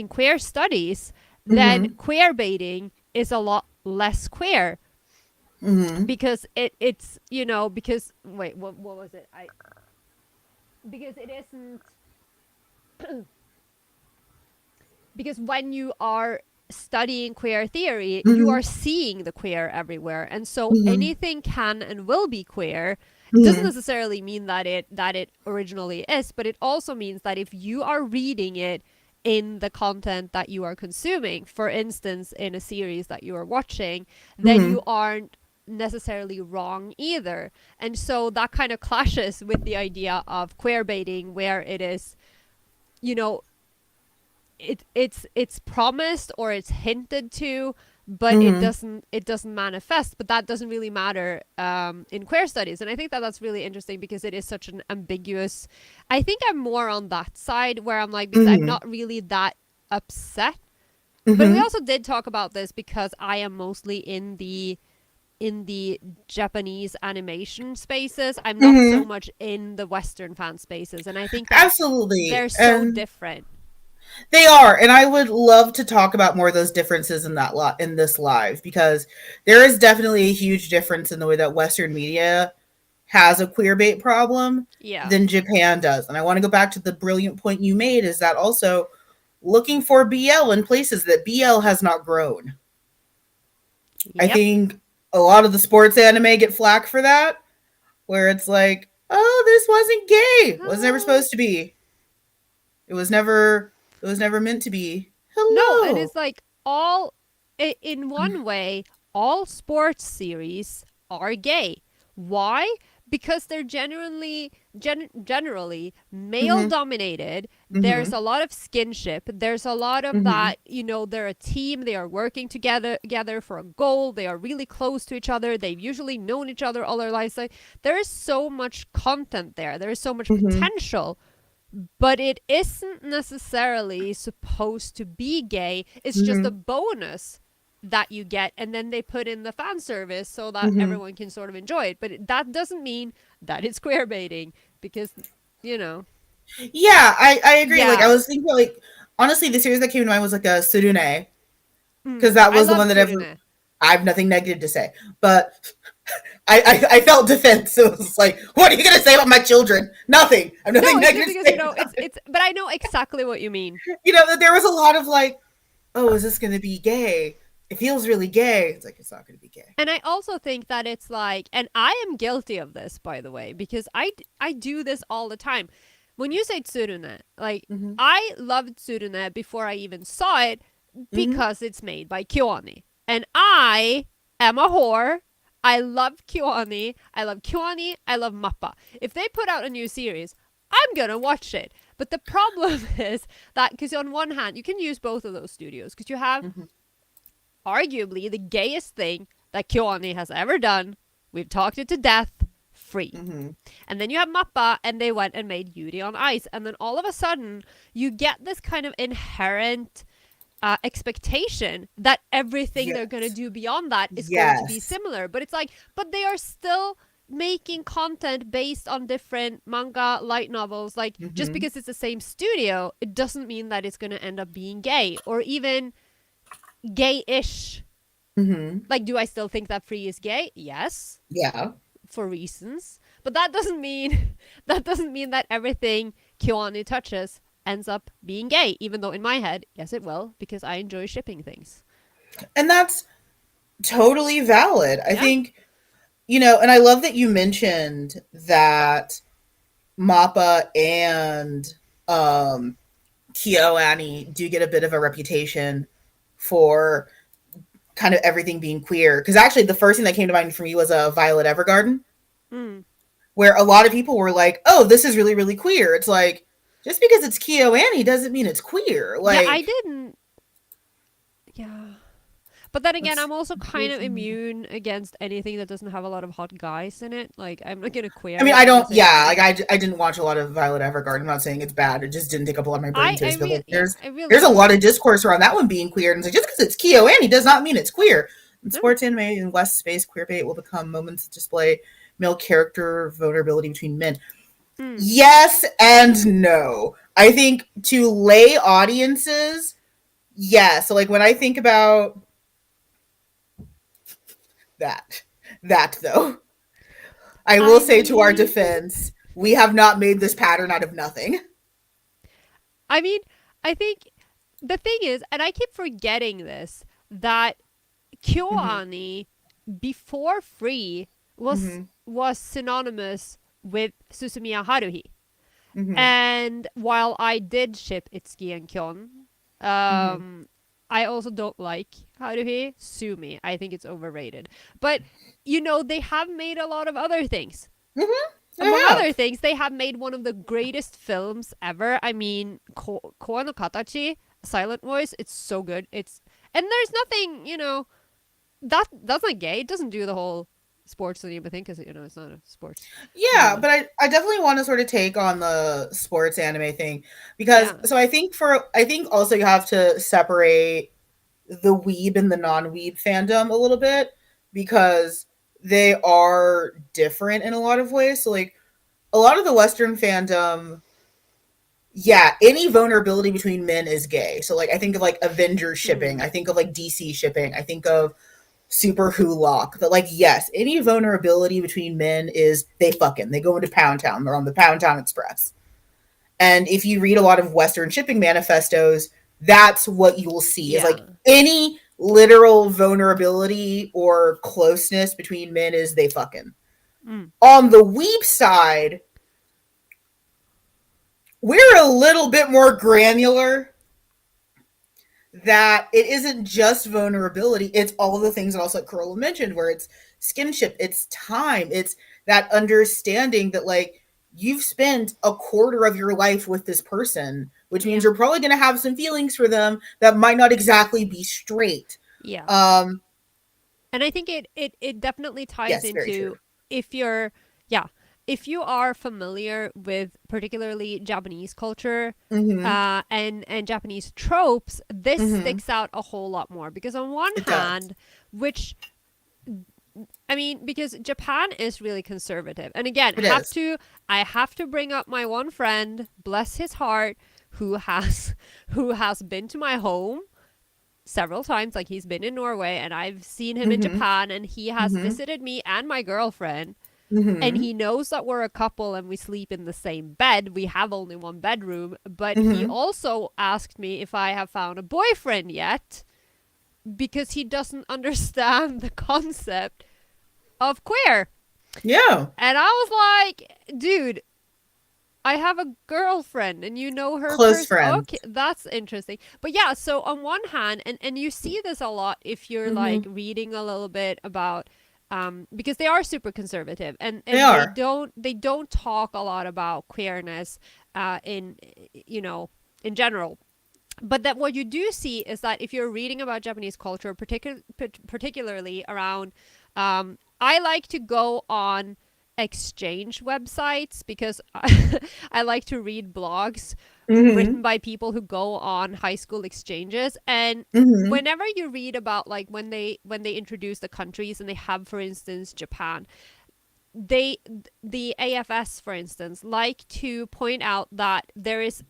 queer studies, then Mm-hmm. queer baiting is a lot less queer Mm-hmm. because it's because wait, what was it? I Because it isn't because when you are studying queer theory, you Mm-hmm. are seeing the queer everywhere, and so Mm-hmm. anything can and will be queer. It doesn't Mm-hmm. necessarily mean that it originally is, but it also means that if you are reading it in the content that you are consuming, for instance, in a series that you are watching, then Mm-hmm. you aren't necessarily wrong either. And so that kind of clashes with the idea of queer baiting, where it is, you know, it's promised or it's hinted to, but Mm-hmm. it doesn't manifest. But that doesn't really matter in queer studies, and I think that that's really interesting because it is such an ambiguous. I think I'm more on that side where I'm like, because I'm Mm-hmm. not really that upset. But we Mm-hmm. also did talk about this because I am mostly in the Japanese animation spaces. I'm not so Mm-hmm. much in the Western fan spaces, and I think that Absolutely. they're so And different. they are, and I would love to talk about more of those differences in that lot in this live, because there is definitely a huge difference in the way that Western media has a queer bait problem Yeah. than Japan does. And I want to go back to the brilliant point you made is that also looking for BL in places that BL has not grown. I Yep. think a lot of the sports anime get flack for that, where it's like, oh, this wasn't gay. Was never Uh, supposed to be. It was never meant to be. no, and Hello. it's like in one way, all sports series are gay. Why? Because they're generally male Mm-hmm. dominated. There's Mm-hmm. a lot of skinship. There's a lot of Mm-hmm. that, they're a team, they are working together for a goal. They are really close to each other. They've usually known each other all their lives. Like, there is so much content there. There is so much Mm-hmm. potential, but it isn't necessarily supposed to be gay. It's just a Mm-hmm. bonus that you get, and then they put in the fan service so that Mm-hmm. everyone can sort of enjoy it. But that doesn't mean that it's queer baiting, because you know Yeah, I agree. Like I yeah. was thinking, like honestly, the series that came to mind was like a Surune, because that I was the love one that Tsurune. I have nothing negative to say, but I felt defense. It was like, what are you gonna say about my children? Nothing. I have No, nothing it's just negative to because say it's about it. it's but I know exactly what you mean. That there was a lot of like, oh, is this gonna be gay? It feels really gay. It's like it's not gonna be gay. And I also think that it's like, and I am guilty of this, by the way, because I do this all the time. When you say Tsurune, like, Mm-hmm. I loved Tsurune before I even saw it, Mm-hmm. because it's made by Kyoani. And I am a whore. I love Kyoani. I love Kyoani. I love Mappa. If they put out a new series, I'm gonna watch it. But the problem is that, because on one hand, you can use both of those studios, because you have Mm-hmm. arguably the gayest thing that Kyoani has ever done. We've talked it to death. Free. Mm-hmm. And then you have Mappa, and they went and made Yuri on Ice. And then all of a sudden, you get this kind of inherent expectation that everything they're going to Yes. do beyond that is going to be Yes. similar. But it's like, but they are still making content based on different manga, light novels. Like, just Mm-hmm. because it's the same studio, it doesn't mean that it's going to end up being gay or even gay-ish. Mm-hmm. Like, do I still think that Free is gay? Yes, Yeah. for reasons. But that doesn't mean that everything Kyoani touches ends up being gay, even though in my head, yes it will, because I enjoy shipping things. And that's totally valid. I Yeah. think, and I love that you mentioned that Mappa and um Kyo Annie do get a bit of a reputation for kind of everything being queer. Because actually, the first thing that came to mind for me was a Violet Evergarden, Mm. where a lot of people were like, "Oh, this is really, really queer." It's like just because it's Kyo Annie doesn't mean it's queer. Yeah, I Like didn't. Yeah. But then again, that's I'm also kind weird of for me. immune against anything that doesn't have a lot of hot guys in it. Like, I'm not gonna I queer mean, it I in the don't. same Yeah, way. like I didn't watch a lot of Violet Evergarden. I'm not saying it's bad. It just didn't take up a lot of my brain I space. But really, like, yeah, there's I really there's a lot don't. of discourse around that one being queer, and it's like just because it's Kyo Annie does not mean it's queer. In No. sports anime in less space, queerbait will become moments that display male character vulnerability between men. Mm. Yes and no. I think to lay audiences, yeah. So like when I think about that, that though, I will I say to our mean, defense, we have not made this pattern out of nothing. I mean, I think the thing is, and I keep forgetting this, that Mm-hmm. Kyoani before Free was Mm-hmm. was synonymous with Susumiya Haruhi. Mm-hmm. And while I did ship Itsuki and Kyon, Mm-hmm. I also don't like Haruhi. Sue me. I think it's overrated. But they have made a lot of other things. Mm-hmm. I Among have. other things, they have made one of the greatest films ever. I mean, Koa no Katachi, Silent Voice. It's so good. And there's nothing, that's not gay. It doesn't do the whole sports anime thing, because it's not a sports Yeah, anime. but I definitely want to sort of take on the sports anime thing because Yeah. so I think also you have to separate the weeb and the non-weeb fandom a little bit because they are different in a lot of ways. So like a lot of the Western fandom, yeah, any vulnerability between men is gay. So like I think of like Avengers shipping, Mm. I think of like DC shipping, I think of super hulock that like yes, any vulnerability between men is they go into Pound Town. They're on the Pound Town Express. And if you read a lot of Western shipping manifestos, that's what you will see is like Yeah. any literal vulnerability or closeness between men is they fucking. Mm. On the weep side, we're a little bit more granular that it isn't just vulnerability, it's all the things that also like Carola mentioned, where it's skinship, it's time, it's that understanding that like you've spent a quarter of your life with this person, which means Yeah. you're probably going to have some feelings for them that might not exactly be straight. Yeah. Um, And I think it definitely ties yes, very true. into if you're, yeah, if you are familiar with particularly Japanese culture, Mm-hmm. and Japanese tropes, this Mm-hmm. sticks out a whole lot more because on one It does. hand, which I mean, because Japan is really conservative. And again, It is. I have to bring up my one friend, bless his heart, who has who has been to my home several times. Like he's been in Norway and I've seen him in Mm-hmm. Japan and he has Mm-hmm. visited me and my girlfriend and Mm-hmm. he knows that we're a couple and we sleep in the same bed. We have only one bedroom, but he Mm-hmm. also asked me if I have found a boyfriend yet because he doesn't understand the concept of queer. Yeah. And I was like, dude, I have a girlfriend and you know her Close person. friends. Okay, that's interesting. But yeah, so on one hand, and you see this a lot if you're like Mm-hmm. reading a little bit about because they are super conservative They and are. they don't talk a lot about queerness in you know in general, but that what you do see is that if you're reading about Japanese culture, particularly around, I like to go on exchange websites because I like to read blogs Mm-hmm. written by people who go on high school exchanges and Mm-hmm. whenever you read about like when they introduce the countries and they have for instance Japan, they the AFS for instance like to point out that there is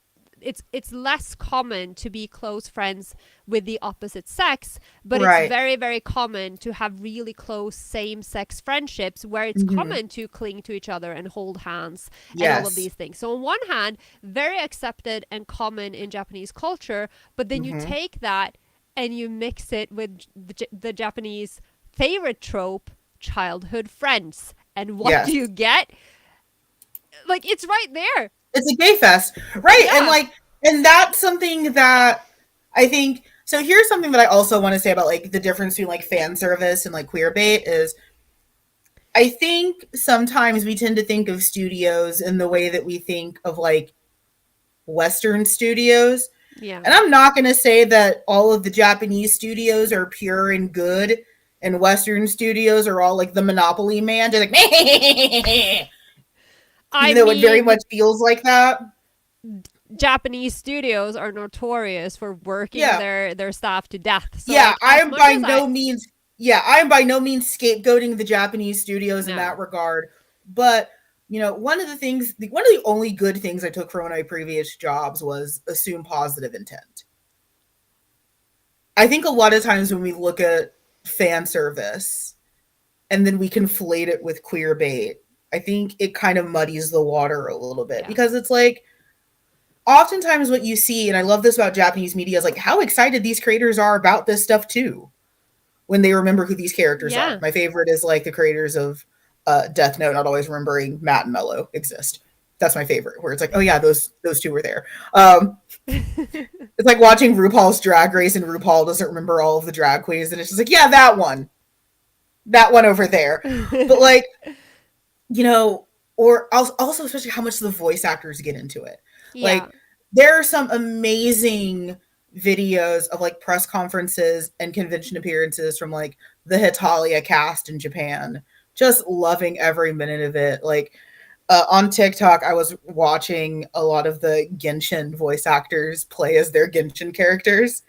it's less common to be close friends with the opposite sex, but it's Right. very common to have really close same sex friendships where it's Mm-hmm. common to cling to each other and hold hands and all of Yes. these things. So on one hand, very accepted and common in Japanese culture, but then you Mm-hmm. take that and you mix it with the Japanese favorite trope, childhood friends. And what do Yes. you get? Like it's right there. It's a gay fest. Right. And Yeah. like and that's something that I think so here's something that I also want to say about like the difference between like fan service and like queer bait is I think sometimes we tend to think of studios in the way that we think of like Western studios. Yeah. And I'm not going to say that all of the Japanese studios are pure and good and Western studios are all like the Monopoly man. They're like, I even though it very mean, much feels like that. Japanese studios are notorious for working Yeah. their staff to death. So Yeah. like as much as I I am by no means scapegoating the Japanese studios in that no. regard. But, you know, one of the only good things I took from one of my previous jobs was assume positive intent. I think a lot of times when we look at fan service and then we conflate it with queer bait, I think it kind of muddies the water a little bit Yeah. because it's like oftentimes what you see, and I love this about Japanese media, is like how excited these creators are about this stuff too when they remember who these characters are. Yeah. My favorite is like the creators of Death Note, not always remembering Matt and Mello exist. That's my favorite, where it's like, oh yeah, those two were there. It's like watching RuPaul's Drag Race and RuPaul doesn't remember all of the drag queens, and it's just like, yeah, that one over there. But like, you know, or also especially how much the voice actors get into it. Yeah. Like, there are some amazing videos of like press conferences and convention appearances from like the Hitalia cast in Japan. Just loving every minute of it. Like on TikTok, I was watching a lot of the Genshin voice actors play as their Genshin characters.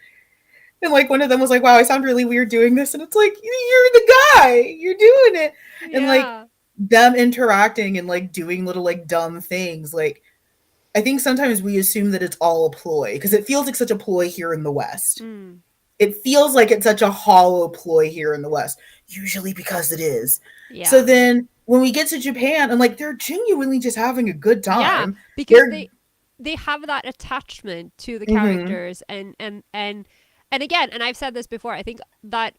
And like one of them was like, wow, I sound really weird doing this. And it's like, you're the guy, you're doing it. And like Yeah. them interacting and like doing little like dumb things. Like, I think sometimes we assume that it's all a ploy because it feels like such a ploy here in the West. Mm. it feels like it's such a hollow ploy here in the West, usually because it is. So Yeah. then when we get to Japan and like they're genuinely just having a good Yeah, time, because they're they have that attachment to the mm-hmm, characters, and again, and I've said this before, I think that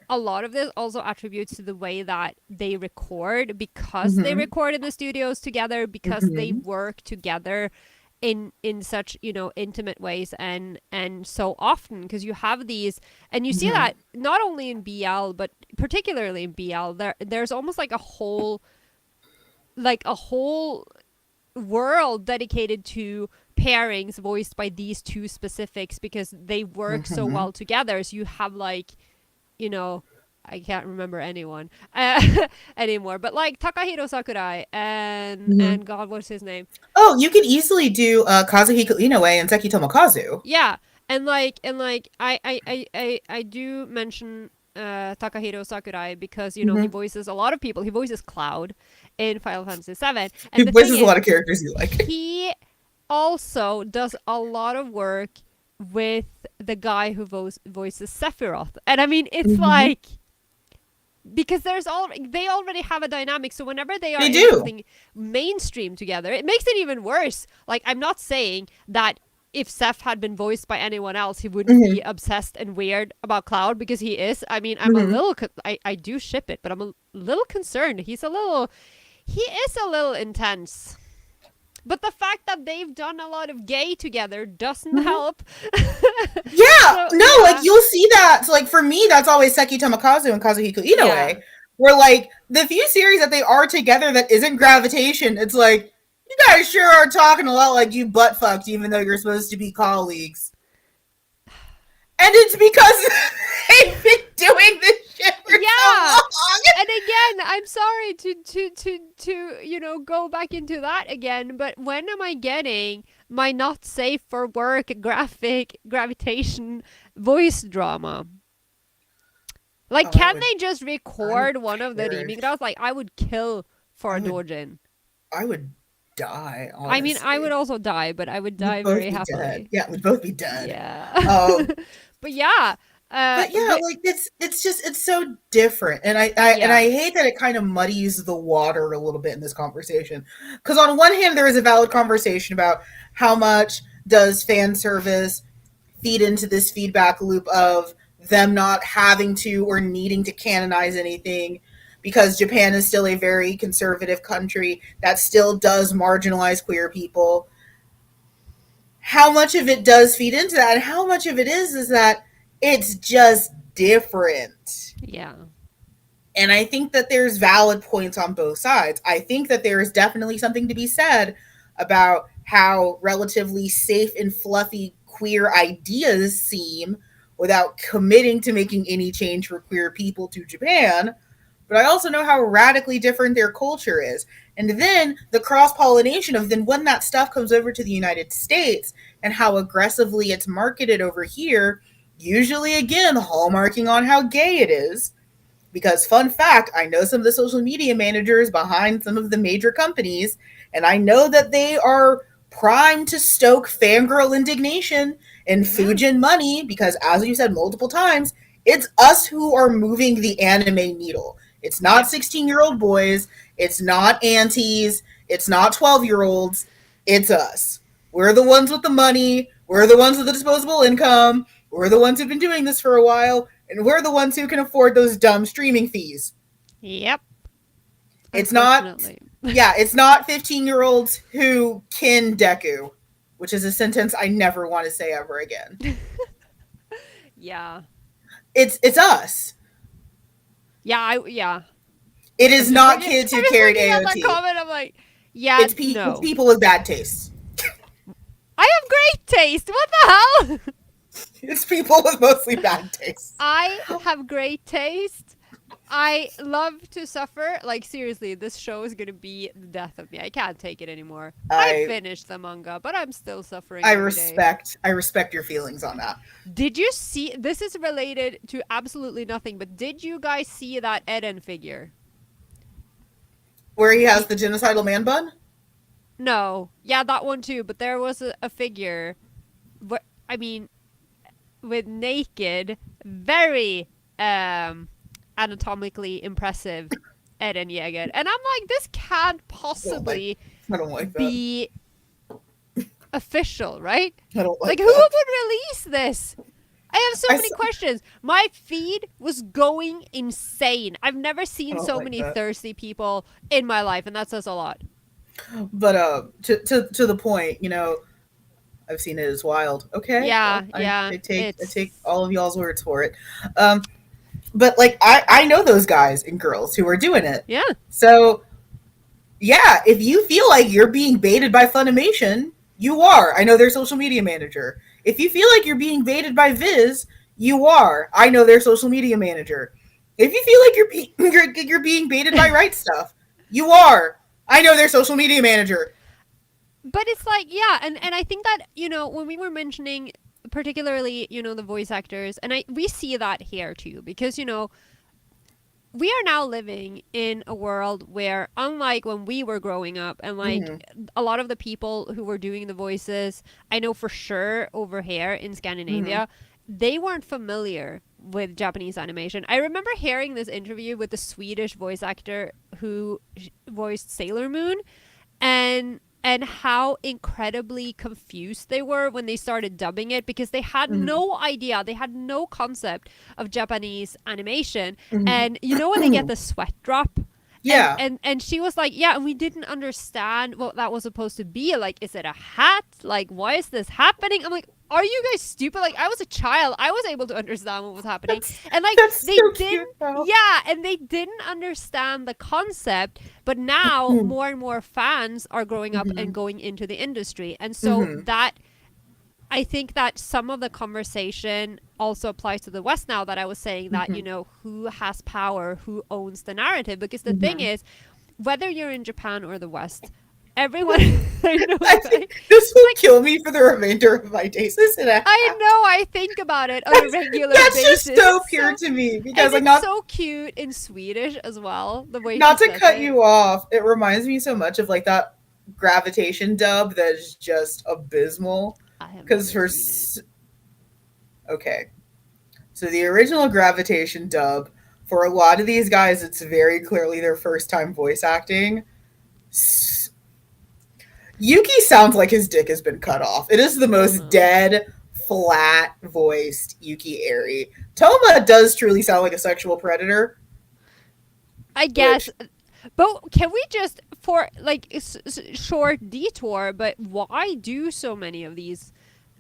a lot of this also attributes to the way that they record, because they mm-hmm, record in the studios together, because they mm-hmm, work together in such, intimate ways, and so often, because you have these, and you see mm-hmm, that not only in BL but particularly in BL, there's almost like a whole world dedicated to pairings voiced by these two specifics, because they work so mm-hmm, well together. So you have, like, you know, I can't remember anyone anymore, but like Takahiro Sakurai mm-hmm. and God, what's his name? Oh, you could easily do Kazuhiko Inoue and Seki Tomokazu. Yeah, and like I do mention Takahiro Sakurai because he Mm-hmm. voices a lot of people. He voices Cloud in Final Fantasy VII, He and the thing voices a is, lot of characters you like. he also does a lot of work with the guy who voices Sephiroth. And I mean, it's Mm-hmm. like, because they already have a dynamic, so whenever they are They in do. something mainstream together, it makes it even worse. Like, I'm not saying that if Seth had been voiced by anyone else, he wouldn't Mm-hmm. be obsessed and weird about Cloud, because he is. I mean, Mm-hmm. I do ship it, but I'm a little concerned. He is a little intense. But the fact that they've done a lot of gay together doesn't Mm-hmm. help. Yeah, So no, like yeah, you'll see that. So, like for me, that's always Seki Tomokazu and Kazuhiko yeah, Inoue. Where like the few series that they are together that isn't gravitation, it's like you guys sure are talking a lot like you butt fucked, even though you're supposed to be colleagues. And it's because they've been doing this shit for so yeah. long. And again, I'm sorry to go back into that again, but when am I getting my not safe for work graphic gravitation voice drama? Like, Oh, can they just I would record one of the perish. remake? Like, I would kill for I a would, Dojin. I would die. I mean, I would Honestly, also die, but I would we'd die both very be dead. happily. Yeah, we'd both be dead. Yeah. Um, But yeah, but yeah, but like it's just it's so different, and I yeah, hate that it kind of muddies the water a little bit in this conversation. Because on one hand, there is a valid conversation about how much does fan service feed into this feedback loop of them not having to or needing to canonize anything because Japan is still a very conservative country that still does marginalize queer people. How much of it does feed into that and how much of it is that it's just different. yeah, And I think that there's valid points on both sides. I think that there is definitely something to be said about how relatively safe and fluffy queer ideas seem without committing to making any change for queer people to Japan. But I also know how radically different their culture is. And then the cross pollination of then when that stuff comes over to the United States and how aggressively it's marketed over here, usually again, hallmarking on how gay it is, because, fun fact, I know some of the social media managers behind some of the major companies, and I know that they are primed to stoke fangirl indignation and yeah, Fujin money because, as you said multiple times, it's us who are moving the anime needle. It's not yeah, 16-year-old boys, it's not aunties, it's not 12-year-olds, it's us. We're the ones with the money, we're the ones with the disposable income, we're the ones who've been doing this for a while, and we're the ones who can afford those dumb streaming fees. yep. It's not, Unfortunately, yeah, it's not 15-year-olds who kin Deku, which is a sentence I never want to say ever again. yeah, It's us. yeah, yeah. It I'm is just not looking. kids who I'm just carried looking at that AOT. comment. I'm like, yeah, It's no. people with bad taste. I have great taste. What the hell? It's people with mostly bad taste. I have great taste. I love to suffer. Like, seriously, this show is gonna be the death of me. I can't take it anymore. I I finished the manga, but I'm still suffering I every day. respect your feelings on that. Did you see? This is related to absolutely nothing, but did you guys see that Eden figure? Where he has The the genocidal man bun? No, yeah, that one too. But there was a figure. What I mean, with naked, very anatomically impressive Eren Yeager. And I'm like, this can't I don't like. possibly I don't like that. be official, right? I don't Like, like who that. would release this? I have so I, many questions. My feed was going insane. I've never I seen don't so like many that. thirsty people in my life, and that says a lot. But to the point, I've seen it as wild. Okay, Yeah, well, yeah, I take it's all of y'all's words for it. Um, but like I know those guys and girls who are doing it. yeah. So yeah, if you feel like you're being baited by Funimation, you are. I know their social media manager. If you feel like you're being baited by Viz, you are. I know their social media manager. If you feel like you're being baited by Right Stuff, you are. I know their social media manager. But it's like, yeah, and I think that, when we were mentioning particularly, the voice actors, and we see that here too, because, we are now living in a world where, unlike when we were growing up, and like Mm-hmm. a lot of the people who were doing the voices, I know for sure over here in Mm-hmm. Scandinavia, they weren't familiar with Japanese animation. I remember hearing this interview with the Swedish voice actor who voiced Sailor Moon, and how incredibly confused they were when they started dubbing it, because they had Mm-hmm. no idea, they had no concept of Japanese animation. And when they get Mm-hmm. the sweat drop, and Yeah. and and she was like, yeah, and we didn't understand what that was supposed to be. Like, is it a hat? Like, why is this happening? I'm like, are you guys stupid? Like, I was a child, I was able to understand what was happening. That's And like, that's they so didn't. cute though. Yeah, and they didn't understand the concept, but now Mm-hmm. more and more fans are growing up Mm-hmm. and going into the industry. And so Mm-hmm. that, I think that some of the conversation also applies to the West now, that I was saying that, Mm-hmm. who has power, who owns the narrative. Because the thing Mm-hmm. is, whether you're in Japan or the West, everyone I know, I right? think this will Like, kill me for the remainder of my days. Isn't it? I know, I think about it on a That's regular that's just basis. so It's pure so, to me and because like it's so cute in Swedish as well, the way she not to says cut it. you off, it reminds me so much of like that gravitation dub that is just abysmal. I have Because never for seen it. okay, so the original gravitation dub for a lot of these guys, it's very clearly their first time voice acting. Yuki sounds like his dick has been cut off. It is the most Uh-huh. dead, flat voiced Yuki Eri. Toma does truly sound like a sexual predator, I guess. which But can we just, for like short detour, but why do so many of these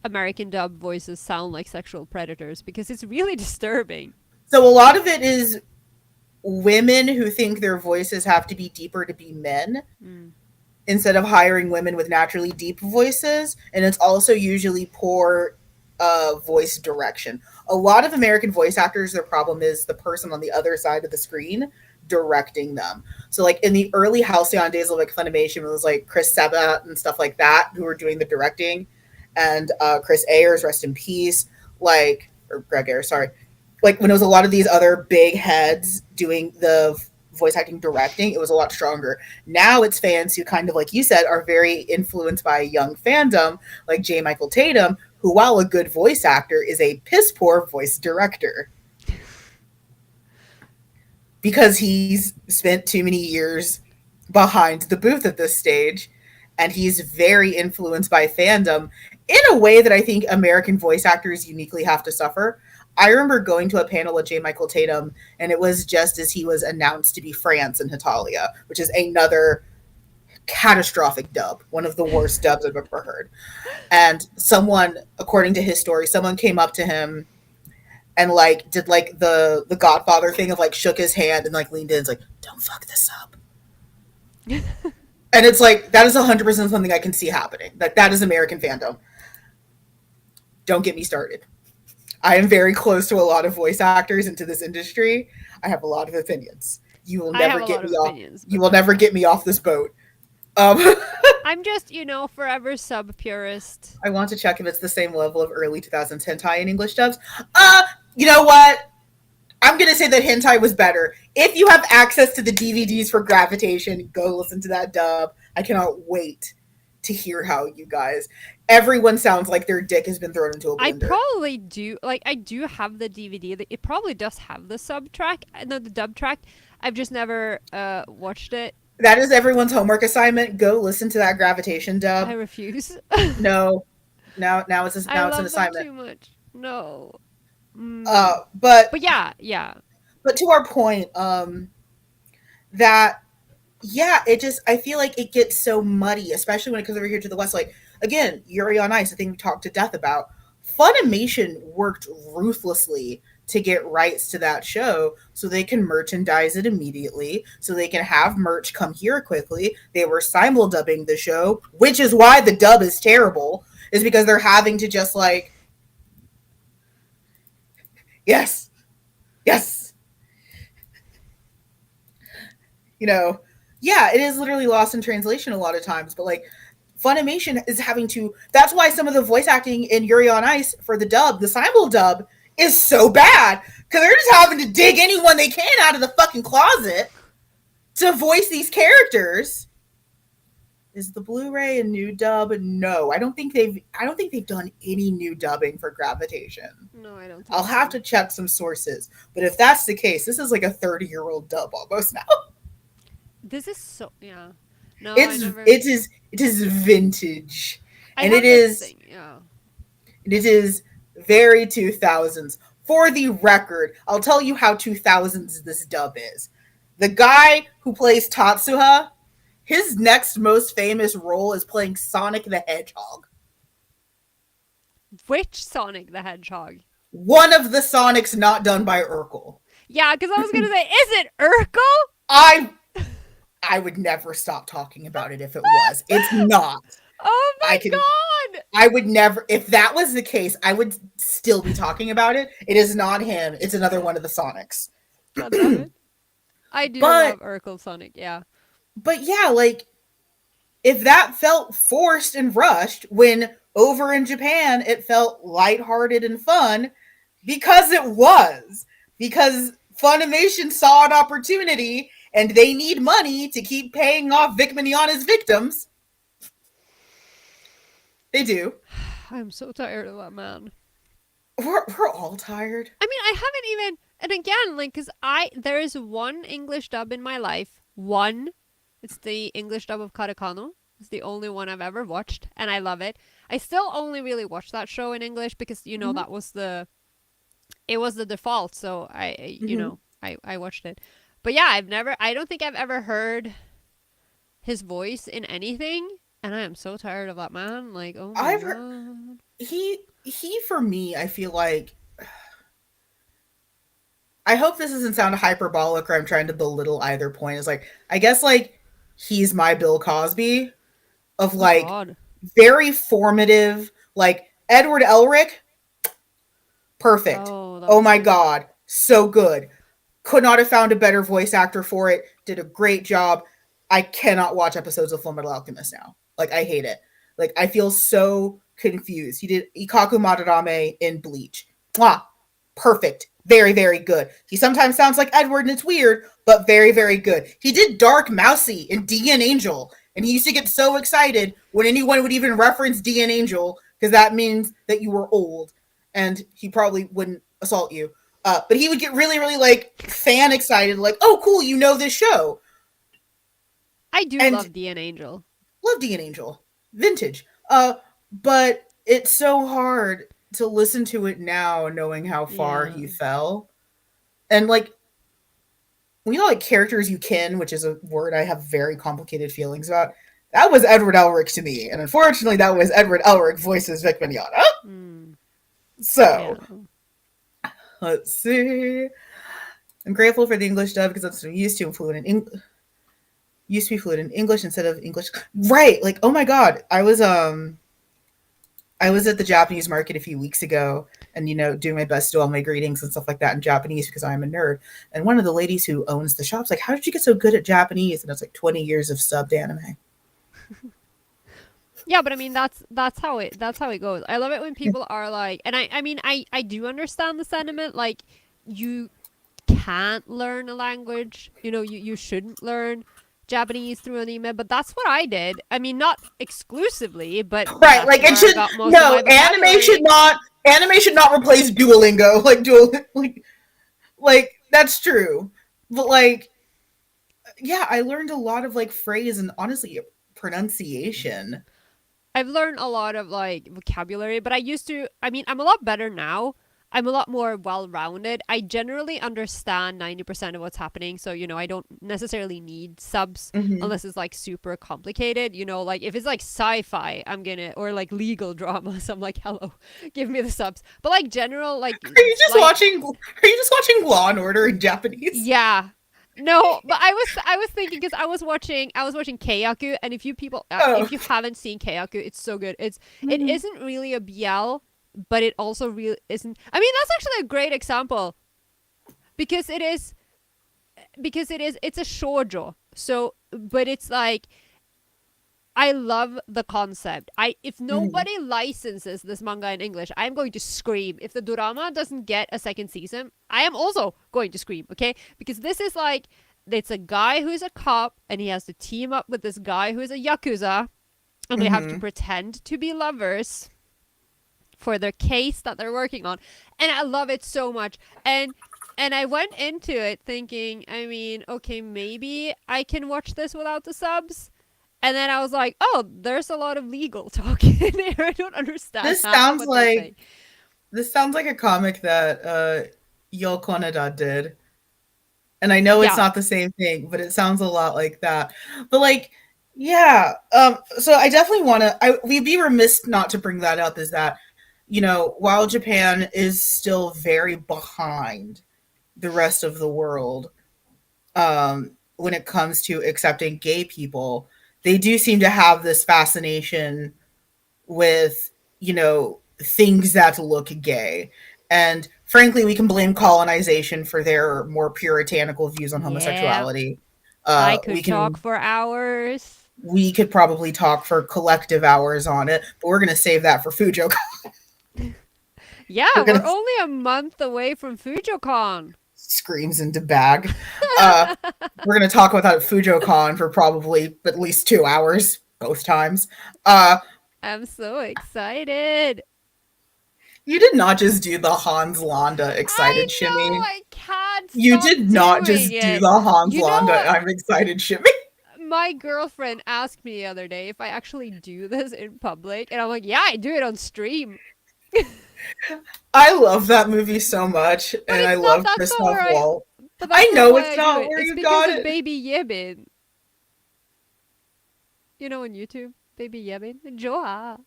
American dub voices sound like sexual predators? Because it's really disturbing. so a lot of it is women who think their voices have to be deeper to be men Mm. instead of hiring women with naturally deep voices, and it's also usually poor voice direction. A lot of American voice actors, their problem is the person on the other side of the screen directing them. So like in the early Halcyon days of like Funimation, it was like Chris Sabat and stuff like that who were doing the directing, and Chris Ayers, rest in peace, like or Greg Ayers, sorry, like when it was a lot of these other big heads doing the voice acting directing, it was a lot stronger. Now it's fans who kind of like you said are very influenced by a young fandom like J. Michael Tatum, who while a good voice actor is a piss poor voice director because he's spent too many years behind the booth at this stage, and he's very influenced by fandom in a way that I think American voice actors uniquely have to suffer. I remember going to a panel with J. Michael Tatum, and it was just as he was announced to be France in Hitalia, which is another catastrophic dub, one of the worst dubs I've ever heard. And someone, according to his story, someone came up to him and like did like the Godfather thing of like shook his hand and like leaned in, and like, don't fuck this up. And it's like that is 100% something I can see happening. That is American fandom. Don't get me started. I am very close to a lot of voice actors into this industry. I have a lot of opinions. You will I never have a get lot me of off. opinions, You but will that's never fine. get me off this boat. Um, I'm just, forever sub purist. I want to check if it's the same level of early 2000s hentai in English dubs. You know what? I'm gonna say that hentai was better. If you have access to the DVDs for Gravitation, go listen to that dub. I cannot wait to hear how you guys, everyone sounds like their dick has been thrown into a I blender. probably do. Like, I do have the DVD. It probably does have the sub track, no, the dub track. I've just never watched it. That is everyone's homework assignment. Go listen to that Gravitation I dub. refuse. No, I now it's an love them assignment. too much. No. Uh, Mm. but But yeah, yeah. but to our point, that yeah, it just I feel like it gets so muddy, especially when it comes over here to the West. Like again, Yuri on Ice, I think we talked to death about. Funimation worked ruthlessly to get rights to that show so they can merchandise it immediately, so they can have merch come here quickly. They were simul dubbing the show, which is why the dub is terrible, is because they're having to just like, yes, yes, you know, yeah, it is literally lost in translation a lot of times, but like Funimation is having to. That's why some of the voice acting in Yuri on Ice for the dub, the simul dub, is so bad because they're just having to dig anyone they can out of the fucking closet to voice these characters. Is the Blu-ray a new dub? No, I don't think they've. I don't think they've done any new dubbing for Gravitation. No, I don't I'll think have so. to check some sources, but if that's the case, this is like a 30-year-old dub almost now. This is so yeah. No, I It's never. it is vintage, I and have this thing. Yeah. it is very 2000s. For the record, I'll tell you how 2000s this dub is. The guy who plays Tatsuha, his next most famous role is playing Sonic the Hedgehog. Which Sonic the Hedgehog? One of the Sonics not done by Urkel. Yeah, because I was gonna say, is it Urkel? I I would never stop talking about it if it was. It's not. Oh I my can god! I would never, if that was the case, I would still be talking about it. It is not him. It's another one of the Sonics. God damn it! I do but love Urkel Sonic. Yeah. but yeah, like if that felt forced and rushed when over in Japan it felt lighthearted and fun because it was. Because Funimation saw an opportunity and they need money to keep paying off Vic Mignogna's victims. They do. I'm so tired of that man. We're all tired. I mean, I haven't even. And again, like, because there is one English dub in my life. One. It's the English dub of Katakano. It's the only one I've ever watched, and I love it. I still only really watch that show in English because, Mm-hmm. that was it was the default, so Mm-hmm. I watched it. But yeah, I don't think I've ever heard his voice in anything, and I am so tired of that man. Like, oh my I've heard, god. he for me, I feel like, I hope this doesn't sound hyperbolic or I'm trying to belittle either point. Is like I guess like he's my Bill Cosby of Oh like god. very formative, like Edward Elric, perfect. Oh, that Oh was my good. god, so good. Could not have found a better voice actor for it. Did a great job. I cannot watch episodes of Fullmetal Alchemist now. Like I hate it. Like I feel so confused. He did Ikaku Madarame in Bleach. Mwah, perfect. Very, very good. He sometimes sounds like Edward and it's weird, but very, very good. He did Dark Mousy in D and Angel, and he used to get so excited when anyone would even reference D and Angel because that means that you were old, and he probably wouldn't assault you. But he would get really, really like fan excited, like, "Oh, cool, you know this show," I do and love D and Angel. love D and Angel, vintage. But it's so hard to listen to it now, knowing how far Yeah. he fell, and like we know like characters you kin, which is a word I have very complicated feelings about. That was Edward Elric to me, and unfortunately, that was Edward Elric voices Vic Mignogna. Mm, yeah. So let's see. I'm grateful for the English dub because that's what I'm used to. I'm fluent in used to be fluent in English instead of English. Right? Like, oh my god, I was at the Japanese market a few weeks ago, and doing my best to do all my greetings and stuff like that in Japanese because I'm a nerd. And one of the ladies who owns the shop's like, "How did you get so good at Japanese?" And it's like 20 years of subbed anime. Yeah, but I mean that's how it goes. I love it when people are like, and I mean I do understand the sentiment, like you can't learn a language, you shouldn't learn Japanese through anime, but that's what I did. I mean, not exclusively, but Right, that's like it where I should got most of my no vocabulary. anime should not replace Duolingo. Like that's true. But like yeah, I learned a lot of like phrase and honestly pronunciation. I've learned a lot of like vocabulary, but I mean, I'm a lot better now. I'm a lot more well rounded. I generally understand 90% of what's happening. So, I don't necessarily need subs Hmm. unless it's like super complicated. Like if it's like sci fi, or like legal dramas, I'm like, hello, give me the subs. But like general, like slight, Are you just watching Law and Order in Japanese? yeah. No, but I was thinking because I was watching Keiyaku, and Oh. if you haven't seen Keiyaku, it's so good. It Mhm. isn't really a BL, but it also really isn't. I mean, that's actually a great example because it's a shoujo. So, but it's like I love the concept. If Mhm. nobody licenses this manga in English, I'm going to scream. If the drama doesn't get a second season, I am also going to scream, okay? Because this is like it's a guy who's a cop and he has to team up with this guy who is a yakuza and they have to Mhm. pretend to be lovers for their case that they're working on. And I love it so much. And I went into it thinking, I mean, okay, maybe I can watch this without the subs. And then I was like, oh, there's a lot of legal talk in here. I don't understand This half of sounds what they're like saying. this sounds like a comic that Yo Konada did. And I know it's Yeah. not the same thing, but it sounds a lot like that. But like, yeah. So I definitely want to. We'd be remiss not to bring that up. Is that while Japan is still very behind the rest of the world when it comes to accepting gay people, they do seem to have this fascination with things that look gay. And frankly, we can blame colonization for their more puritanical views on Yeah. homosexuality. I We could talk can for hours. we could probably talk for collective hours on it, but we're gonna save that for Fujo. Yeah, We're we're gonna only a month away from FujoCon. screams into bag. Uh, we're gonna talk about that at FujoCon for probably at least 2 hours both times. Uh, I'm so excited. you did not just do the Hans Landa I excited know, shimmy. I can't You stop did not doing just do it. the Hans You know Landa what? I'm excited shimmy. My girlfriend asked me the other day if I actually do this in public, and I'm like, yeah, I do it on stream. I love that movie so much, But and I it's not, love that's not Christoph where I, Waltz. but I that's not know why it's I do not it. where It's you because got of it. Baby Yebin. On YouTube? Baby Yebin? Joa. I,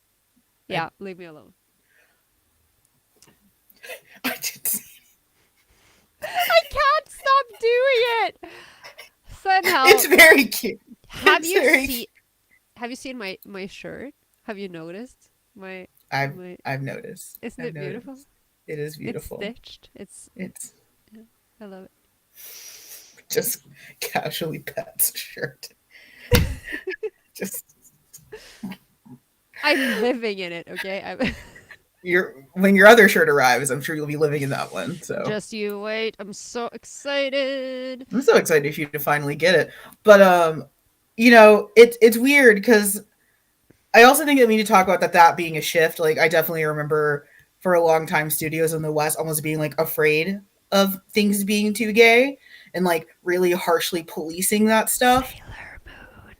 Yeah, leave me alone. I did see. I can't stop doing it. Somehow, It's very cute. have It's you very. seen? Have you seen my shirt? Have you noticed my I've my? I've noticed. Isn't I've it beautiful? noticed. It is It's beautiful. stitched. It's Yeah, I love just casually pets shirt. it. Just I'm living in it. Okay, I'm when your other shirt arrives, I'm sure you'll be living in that one. So just you wait. I'm so excited. I'm so excited for you to finally get it. But it's weird because I also think that we need to talk about that being a shift. Like I definitely remember for a long time studios in the West almost being like afraid of things being too gay and like really harshly policing that stuff. Sailor Moon.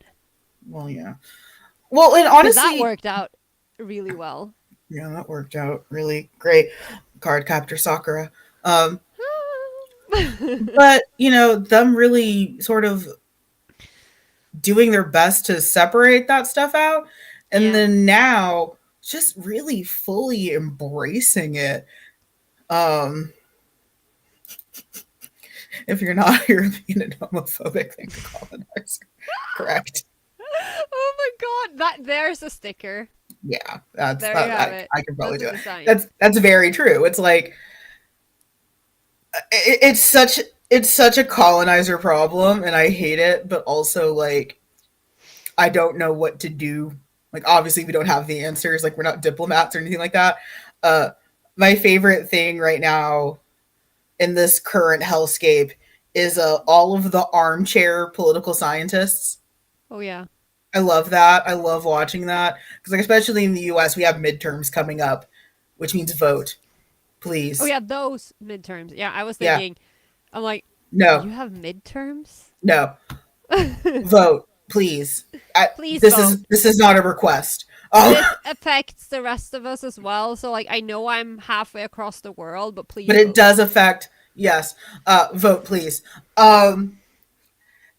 Well, yeah. Well, and Because that honestly, worked out really well. yeah, that worked out really great. Card captor Sakura. Um, but them really sort of doing their best to separate that stuff out, and Yeah. then now just really fully embracing it. Um, if you're not European and homophobic, then colonizer. Correct. Oh my god, there's a sticker. Yeah, that's There you that. have it. I can probably That's a do it. design. That's very true. It's like it's such a colonizer problem, and I hate it. But also, like, I don't know what to do. Like, obviously, we don't have the answers. Like, we're not diplomats or anything like that. Uh, my favorite thing right now in this current hellscape is all of the armchair political scientists. Oh yeah. I love that. I love watching that because, like, especially in the U.S., we have midterms coming up, which means vote, Oh please. yeah, those midterms. Yeah, I was Yeah, thinking, I'm like, no, you have midterms? no, vote, please. Please vote. This is not a request. This affects the rest of us as well. So like I know I'm halfway across the world, but But please it vote. does affect. Yes, vote, please.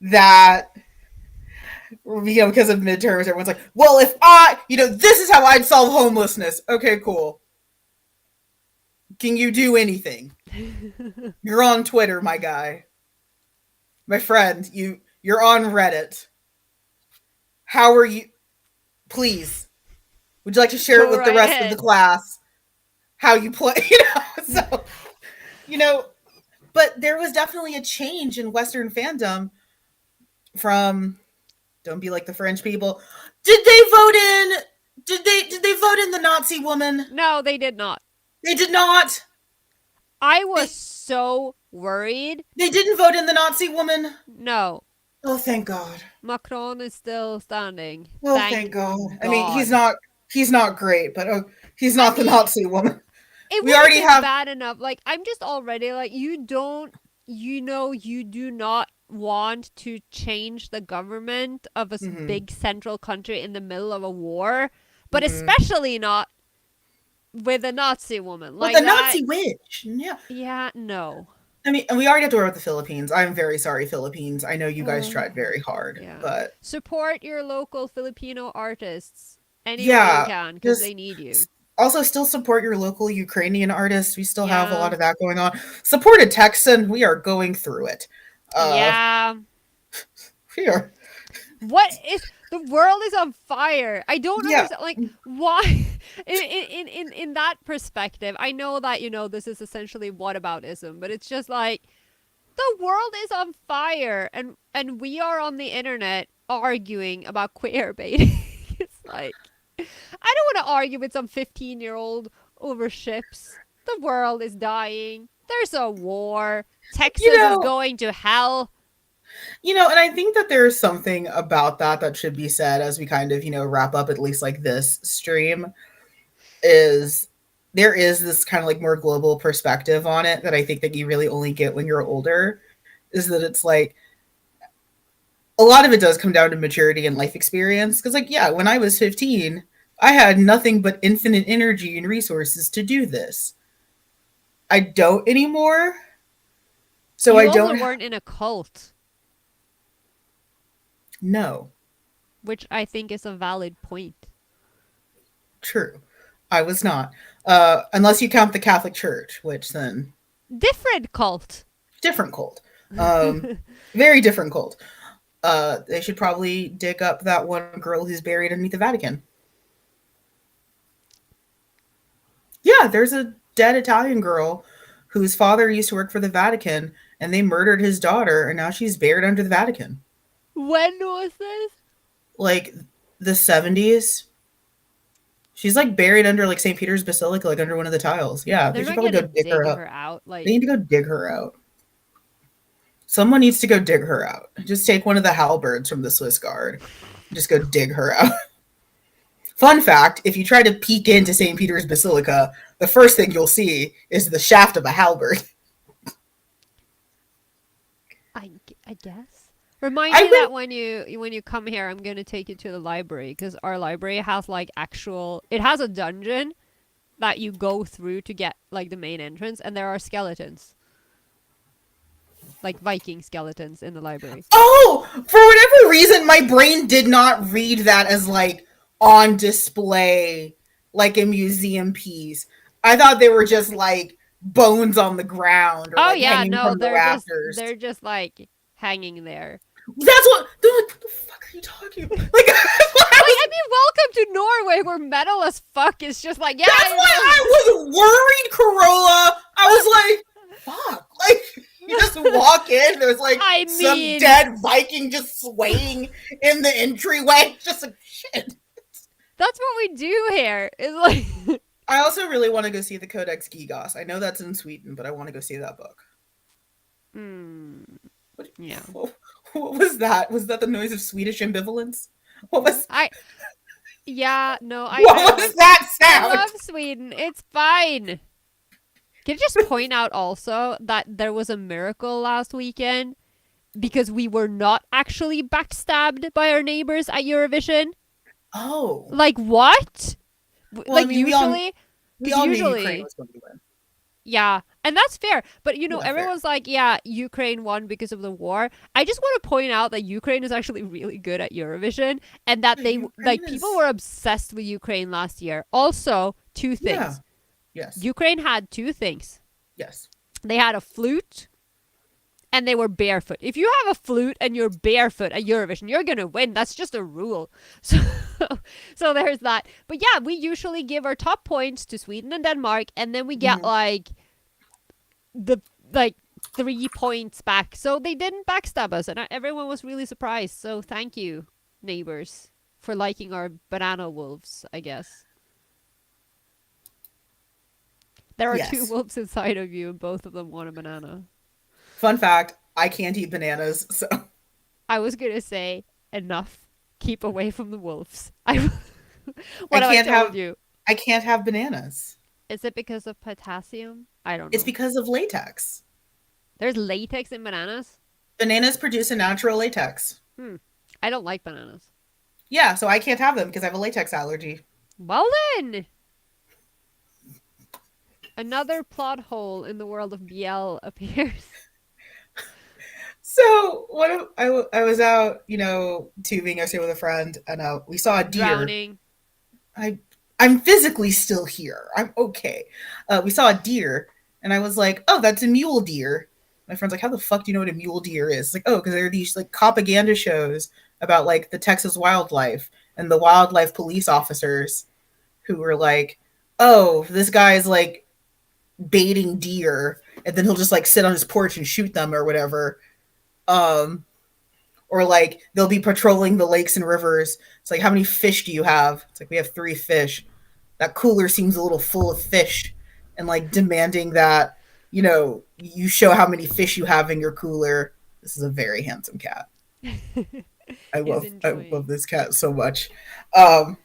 That because of midterms, everyone's like, well, if this is how I'd solve homelessness. Okay, cool. Can you do anything? You're on Twitter, my guy, my friend. You're on Reddit. How are you? Please, would you like to share it Go with the right rest of the ahead. class? How you play? So you know. But there was definitely a change in Western fandom from don't be like the French people. Did they vote in? Did they vote in the Nazi woman? No, they did not. They did not. I was They so worried. they didn't vote in the Nazi woman. No. Oh, thank God. Macron is still standing. Oh, thank Thank God. I mean, God. he's not great, but he's I not the mean, Nazi woman. it We would have already been have. bad enough. Like, I'm just already like, you do not want to change the government of a Mm-hmm, big central country in the middle of a war, but mm-hmm. especially not with a Nazi woman. With Like the that, Nazi witch. Yeah. yeah, no. I mean, we already have to worry about the Philippines. I'm very sorry, Philippines. I know you guys Uh, tried very hard, yeah. but Support your local Filipino artists any way you yeah, can because just they need you. also still support your local Ukrainian artists. We still have a Yeah. lot of that going on. Support a Texan. We are going through it. Uh, Yeah. we are. What is the world is on fire? I don't Yeah. understand like why in that perspective. I know that this is essentially whataboutism, but it's just like the world is on fire and we are on the internet arguing about queer baiting. It's like I don't want to argue with some 15-year-old over ships. The world is dying. There's a war. You Texas is know, going to hell. and I think that there's something about that should be said as we kind of, wrap up at least like this stream is there is this kind of like more global perspective on it that I think that you really only get when you're older is that it's like a lot of it does come down to maturity and life experience because like yeah, when I was 15, I had nothing but infinite energy and resources to do this. I don't anymore. So I You also don't weren't in a cult, know. which I think is a valid point. True. I was not. Unless you count the Catholic Church, which then Different cult. different cult. Um, very different cult. They should probably dig up that one girl who's buried underneath the Vatican. Yeah, there's a dead Italian girl whose father used to work for the Vatican, and they murdered his daughter, and now she's buried under the Vatican. When was this? Like the 70s. She's like buried under like St. Peter's Basilica, like under one of the tiles. Yeah, they They're should not probably go gonna dig her dig up. her out. They Like, need to go dig her out. Someone needs to go dig her out. Just take one of the halberds from the Swiss Guard. Just go dig her out. Fun fact, if you try to peek into St. Peter's Basilica, the first thing you'll see is the shaft of a halberd. I guess. Remind I me went that when you come here, I'm gonna take you to the library because our library has like actual. It has a dungeon that you go through to get like the main entrance, and there are skeletons, like Viking skeletons, in the library. Oh, for whatever reason, my brain did not read that as like on display, like a museum piece. I thought they were just like bones on the ground or Oh like yeah, hanging no, from the they're just rafters. they're just like hanging there. That's what they're like. What the fuck are you talking about? Like, Like, I mean, welcome to Norway, where metal as fuck is just like, yeah. that's why I was worried, Corolla. I was like, fuck. Like, you just walk in, there's like I some mean, dead Viking just swaying in the entryway. Just like, shit. that's what we do here. It's like, I also really want to go see the Codex Gigas. I know that's in Sweden, but I want to go see that book. hmm. Yeah. What was that? Was that the noise of Swedish ambivalence? What was I Yeah, no, what was that I sound? love Sweden. It's fine. Can I just point out also that there was a miracle last weekend because we were not actually backstabbed by our neighbors at Eurovision? Oh, Like what? well, I Like mean, usually, we because all knew Ukraine usually, was going to win. yeah, and that's fair. But Yeah, fair. everyone's like, yeah, Ukraine won because of the war. I just want to point out that Ukraine is actually really good at Eurovision, and that Yeah, they like Ukraine people is. were obsessed with Ukraine last year. Also, two Yeah. things. Yes. Ukraine had two things. Yes. They had a flute and they were barefoot. If you have a flute and you're barefoot at Eurovision, you're gonna win. That's just a rule. So, so there's that. But yeah, we usually give our top points to Sweden and Denmark, and then we get Hmm. like the like 3 points back. So they didn't backstab us, and everyone was really surprised. So thank you, neighbors, for liking our banana wolves. I guess there are two Yes. wolves inside of you, and both of them want a banana. Fun fact: I can't eat bananas, so I was gonna say enough. Keep away from the wolves. I I what have I can't told have you? I can't have bananas. Is it because of potassium? I don't It's know. because of latex. There's latex in bananas. Bananas produce a natural latex. Hmm. I don't like bananas. Yeah, so I can't have them because I have a latex allergy. Well then, another plot hole in the world of BL appears. So I was out, tubing. I stayed with a friend, and we saw a deer. Drowning. I I'm physically still here. I'm okay. We saw a deer, and I was like, "Oh, that's a mule deer." My friend's like, "How the fuck do you know what a mule deer is?" It's like, "Oh, because there are these like propaganda shows about like the Texas wildlife and the wildlife police officers who were like, oh, this guy's like baiting deer, and then he'll just like sit on his porch and shoot them or whatever." Um, or like they'll be patrolling the lakes and rivers. It's like, how many fish do you have? It's like, we have 3 fish. That cooler seems a little full of fish, and like demanding that, you show how many fish you have in your cooler. This is a very handsome cat. I Is love I love enjoying. this cat so much. Um,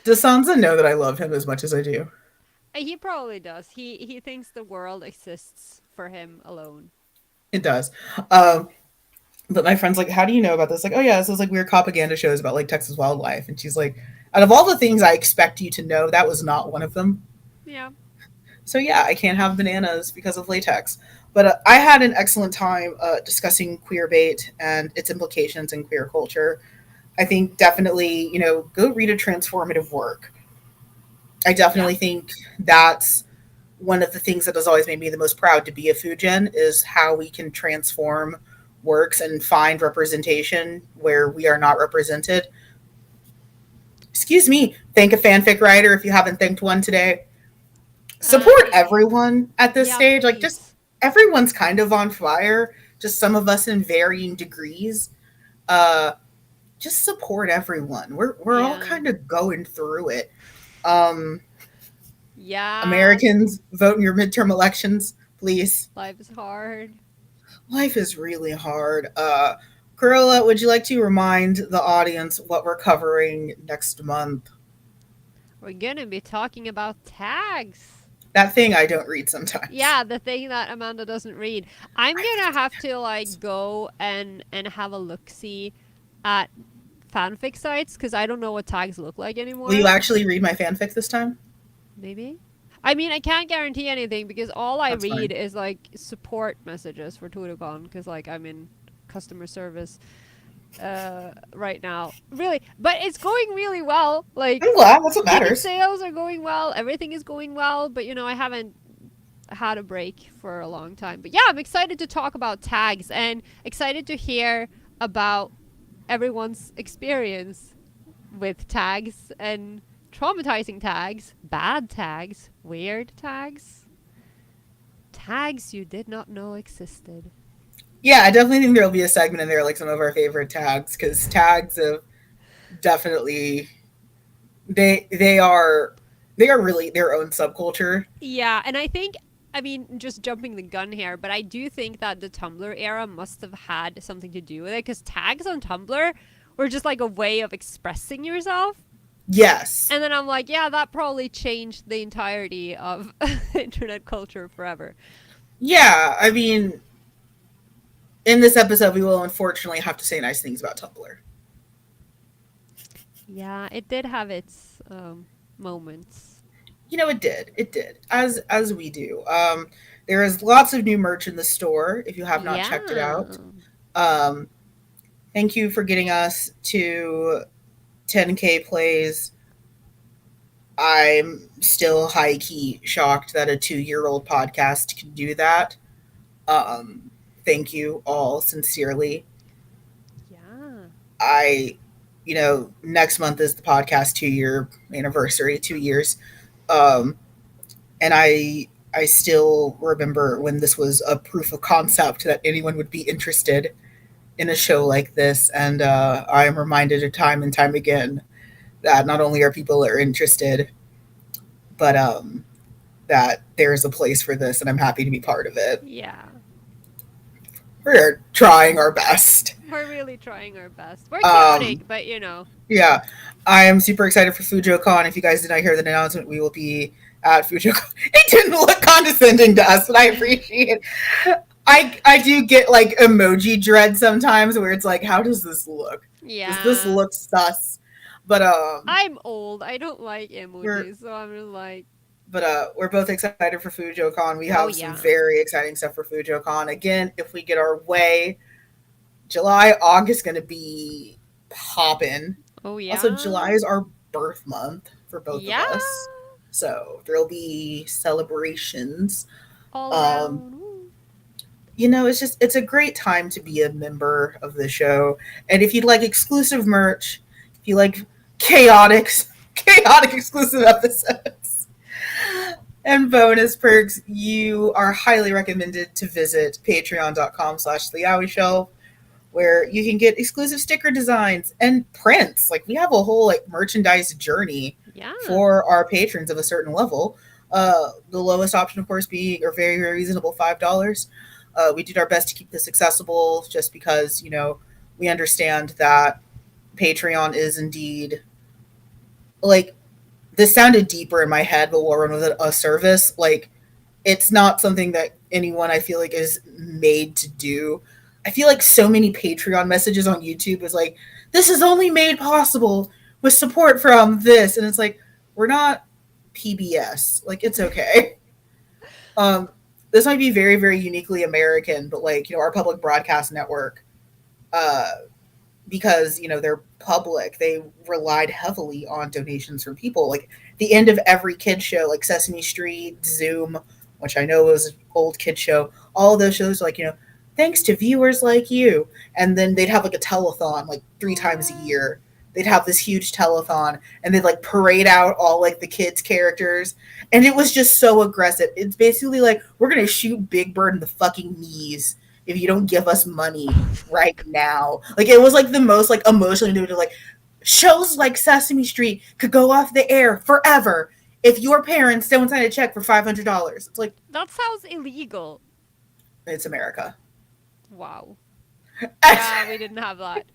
does Sansa know that I love him as much as I do? He probably does. He thinks the world exists for him alone. It does. Um, but my friend's like, "How do you know about this?" Like, "Oh yeah, this is like weird propaganda shows about like Texas wildlife." And she's like, "Out of all the things I expect you to know, that was not one of them." Yeah. So yeah, I can't have bananas because of latex. But I had an excellent time discussing queer bait and its implications in queer culture. I think definitely, go read a transformative work. I Yeah. definitely think that's one of the things that has always made me the most proud to be a foodgen is how we can transform works and find representation where we are not represented. Excuse me, thank a fanfic writer if you haven't thanked one today. Support I everyone at this Yeah, stage. Like, just please. everyone's kind of on fire, just some of us in varying degrees. Uh, just support everyone. We're all Yeah. kind of going through it. Um, Yeah. Americans, vote in your midterm elections, please. Life is hard. Life is really hard. Carola, would you like to remind the audience what we're covering next month? We're gonna be talking about tags. That thing I don't read sometimes. Yeah, the thing that Amanda doesn't read. I'm I gonna have have to to. like go and have a look see at fanfic sites because I don't know what tags look like Will you anymore. actually read my fanfic this time? Maybe. I mean, I can't guarantee anything because all I That's read fine. is like support messages for Tudocon because like I'm in customer service right now. Really, but it's going really well. I'm Like glad. That's what ticket matters. sales are going well. Everything is going well, but I haven't had a break for a long time. But yeah, I'm excited to talk about tags and excited to hear about everyone's experience with tags and traumatizing tags, bad tags, weird tags, tags you did not know existed. Yeah, I definitely think there'll be a segment in there like some of our favorite tags because tags have definitely they they are they are really their own subculture. Yeah, and I think I mean, just jumping the gun here, but I do think that the Tumblr era must have had something to do with it because tags on Tumblr were just like a way of expressing yourself. Yes. And then I'm like, yeah, that probably changed the entirety of internet culture forever. Yeah, I mean, in this episode, we will unfortunately have to say nice things about Tumblr. Yeah, it did have its moments. You know, it did. It did. As we do. There is lots of new merch in the store if you have not checked it Yeah. out. Um, thank you for getting us to 10K plays. I'm still high key shocked that a 2 year old podcast can do that. Thank you all sincerely. Yeah. I, next month is the podcast 2 year anniversary, 2 years. Um, and I still remember when this was a proof of concept that anyone would be interested in a show like this, and I am reminded of time and time again that not only are people are interested, but that there is a place for this, and I'm happy to be part of it. Yeah. We're trying our best. We're really trying our best. We're Um, chaotic, but you know. yeah, I am super excited for FujoCon. If you guys did not hear the announcement, we will be at FujoCon. It didn't look condescending to us, but I appreciate it. I do get like emoji dread sometimes where it's like, how does this look? Does this Yeah. look sus? But I'm old. I don't like we're emojis, so I'm just like, we're both excited for FujoCon. We oh have some yeah. very exciting stuff for FujoCon. Again, if we get our way, July, August gonna be poppin'. Oh Also, yeah. July is our birth month for both of Yeah. us. So there'll be celebrations. All Um, around. Woo. it's a great time to be a member of the show. And if you'd like exclusive merch, if you like chaotic chaotic exclusive episodes and bonus perks, you are highly recommended to visit patreon.com/the Yaoi Shelf, where you can get exclusive sticker designs and prints. Like we have a whole like merchandise journey Yeah. for our patrons of a certain level. The lowest option, of course, being a very, very reasonable $5. We did our best to keep this accessible, just because we understand that Patreon is indeed like this sounded deeper in my head, but we'll run with it, a service. Like it's not something that anyone I feel like is made to do. I feel like so many Patreon messages on YouTube is like, this is only made possible with support from this. And it's like, we're not PBS. Like, it's okay. Um, this might be very, very uniquely American, but like, our public broadcast network, uh, because they're public, they relied heavily on donations from people. Like the end of every kid show, like Sesame Street, Zoom, which I know was an old kid show, all of those shows, like thanks to viewers like you. And then they'd have like a telethon like 3 times a Aw. year. They'd have this huge telethon, and they'd like parade out all like the kids characters, and it was just so aggressive. It's basically like, we're gonna shoot Big Bird in the fucking knees if you don't give us money right now. Like it was like the most like emotionally individual. Like shows like Sesame Street could go off the air forever if your parents don't sign a check for $500. It's like, That sounds illegal. it's America. Wow. Yeah, we didn't have that.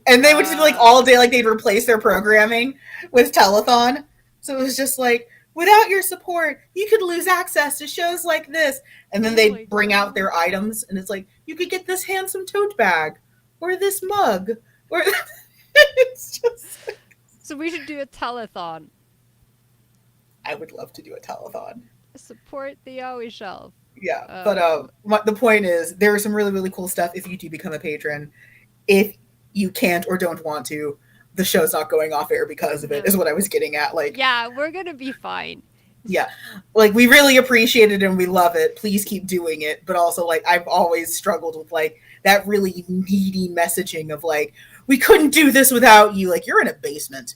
And they would just be like all Uh, day, like they'd replace their programming with telethon. So it was just like, without your support, you could lose access to shows like this. And then oh my they'd bring out god. their items, and it's like, you could get this handsome tote bag, or this mug, or it's just. So we should do a telethon. I would love to do a telethon. Support the Yaoi Shelf. Yeah, but Uh, the point is, there is some really, really cool stuff if you do become a patron. If you can't or don't want to, the show's not going off air because of it, is no. what I was getting at. Like, Yeah, we're gonna be fine. yeah, like we really appreciate it and we love it. Please keep doing it. But also, like, I've always struggled with like that really needy messaging of like, we couldn't do this without you. Like, you're in a basement.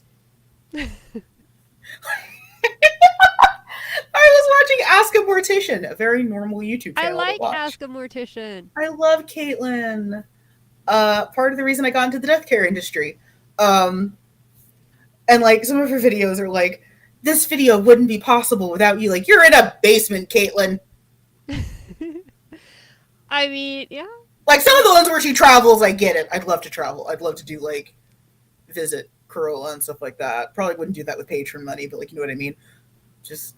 I was watching Ask a Mortician, a very normal YouTube I channel to like watch. Ask a Mortician. I love Caitlin. Part of the reason I got into the death care industry. Um, and like some of her videos are like, this video wouldn't be possible without you. Like, you're in a basement, Caitlin. I mean, yeah. Like some of the ones where she travels, I get it. I'd love to travel. I'd love to do like visit Corolla and stuff like that. Probably wouldn't do that with patron money, but like you know what I mean. Just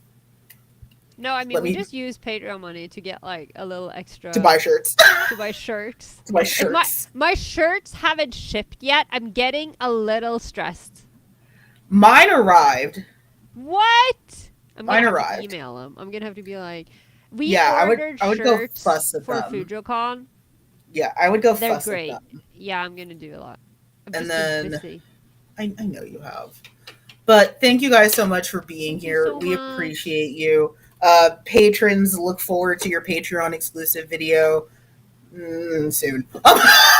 No, I mean let we me just use Patreon money to get like a little to extra buy shirts. to buy shirts. To buy If my shirts. my shirts haven't shipped yet, I'm getting a little stressed. Mine arrived. What? I'm gonna Mine have to arrived. email them. I'm gonna have to be like, we Yeah, ordered I would go shirts fuss at for them. FujoCon. Yeah, I would go They're fuss at great. them. Yeah, I'm gonna do a lot. I've And just been then busy. I know you have. But thank you guys so much for being Thank you here. so We much. appreciate you. Patrons, look forward to your Patreon exclusive video soon.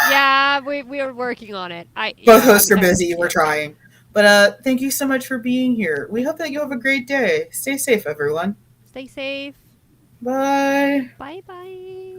Yeah, we are working on it. Both Yeah, hosts are busy. We're yeah. trying. But thank you so much for being here. We hope that you have a great day. Stay safe, everyone. Stay safe. Bye. Bye bye.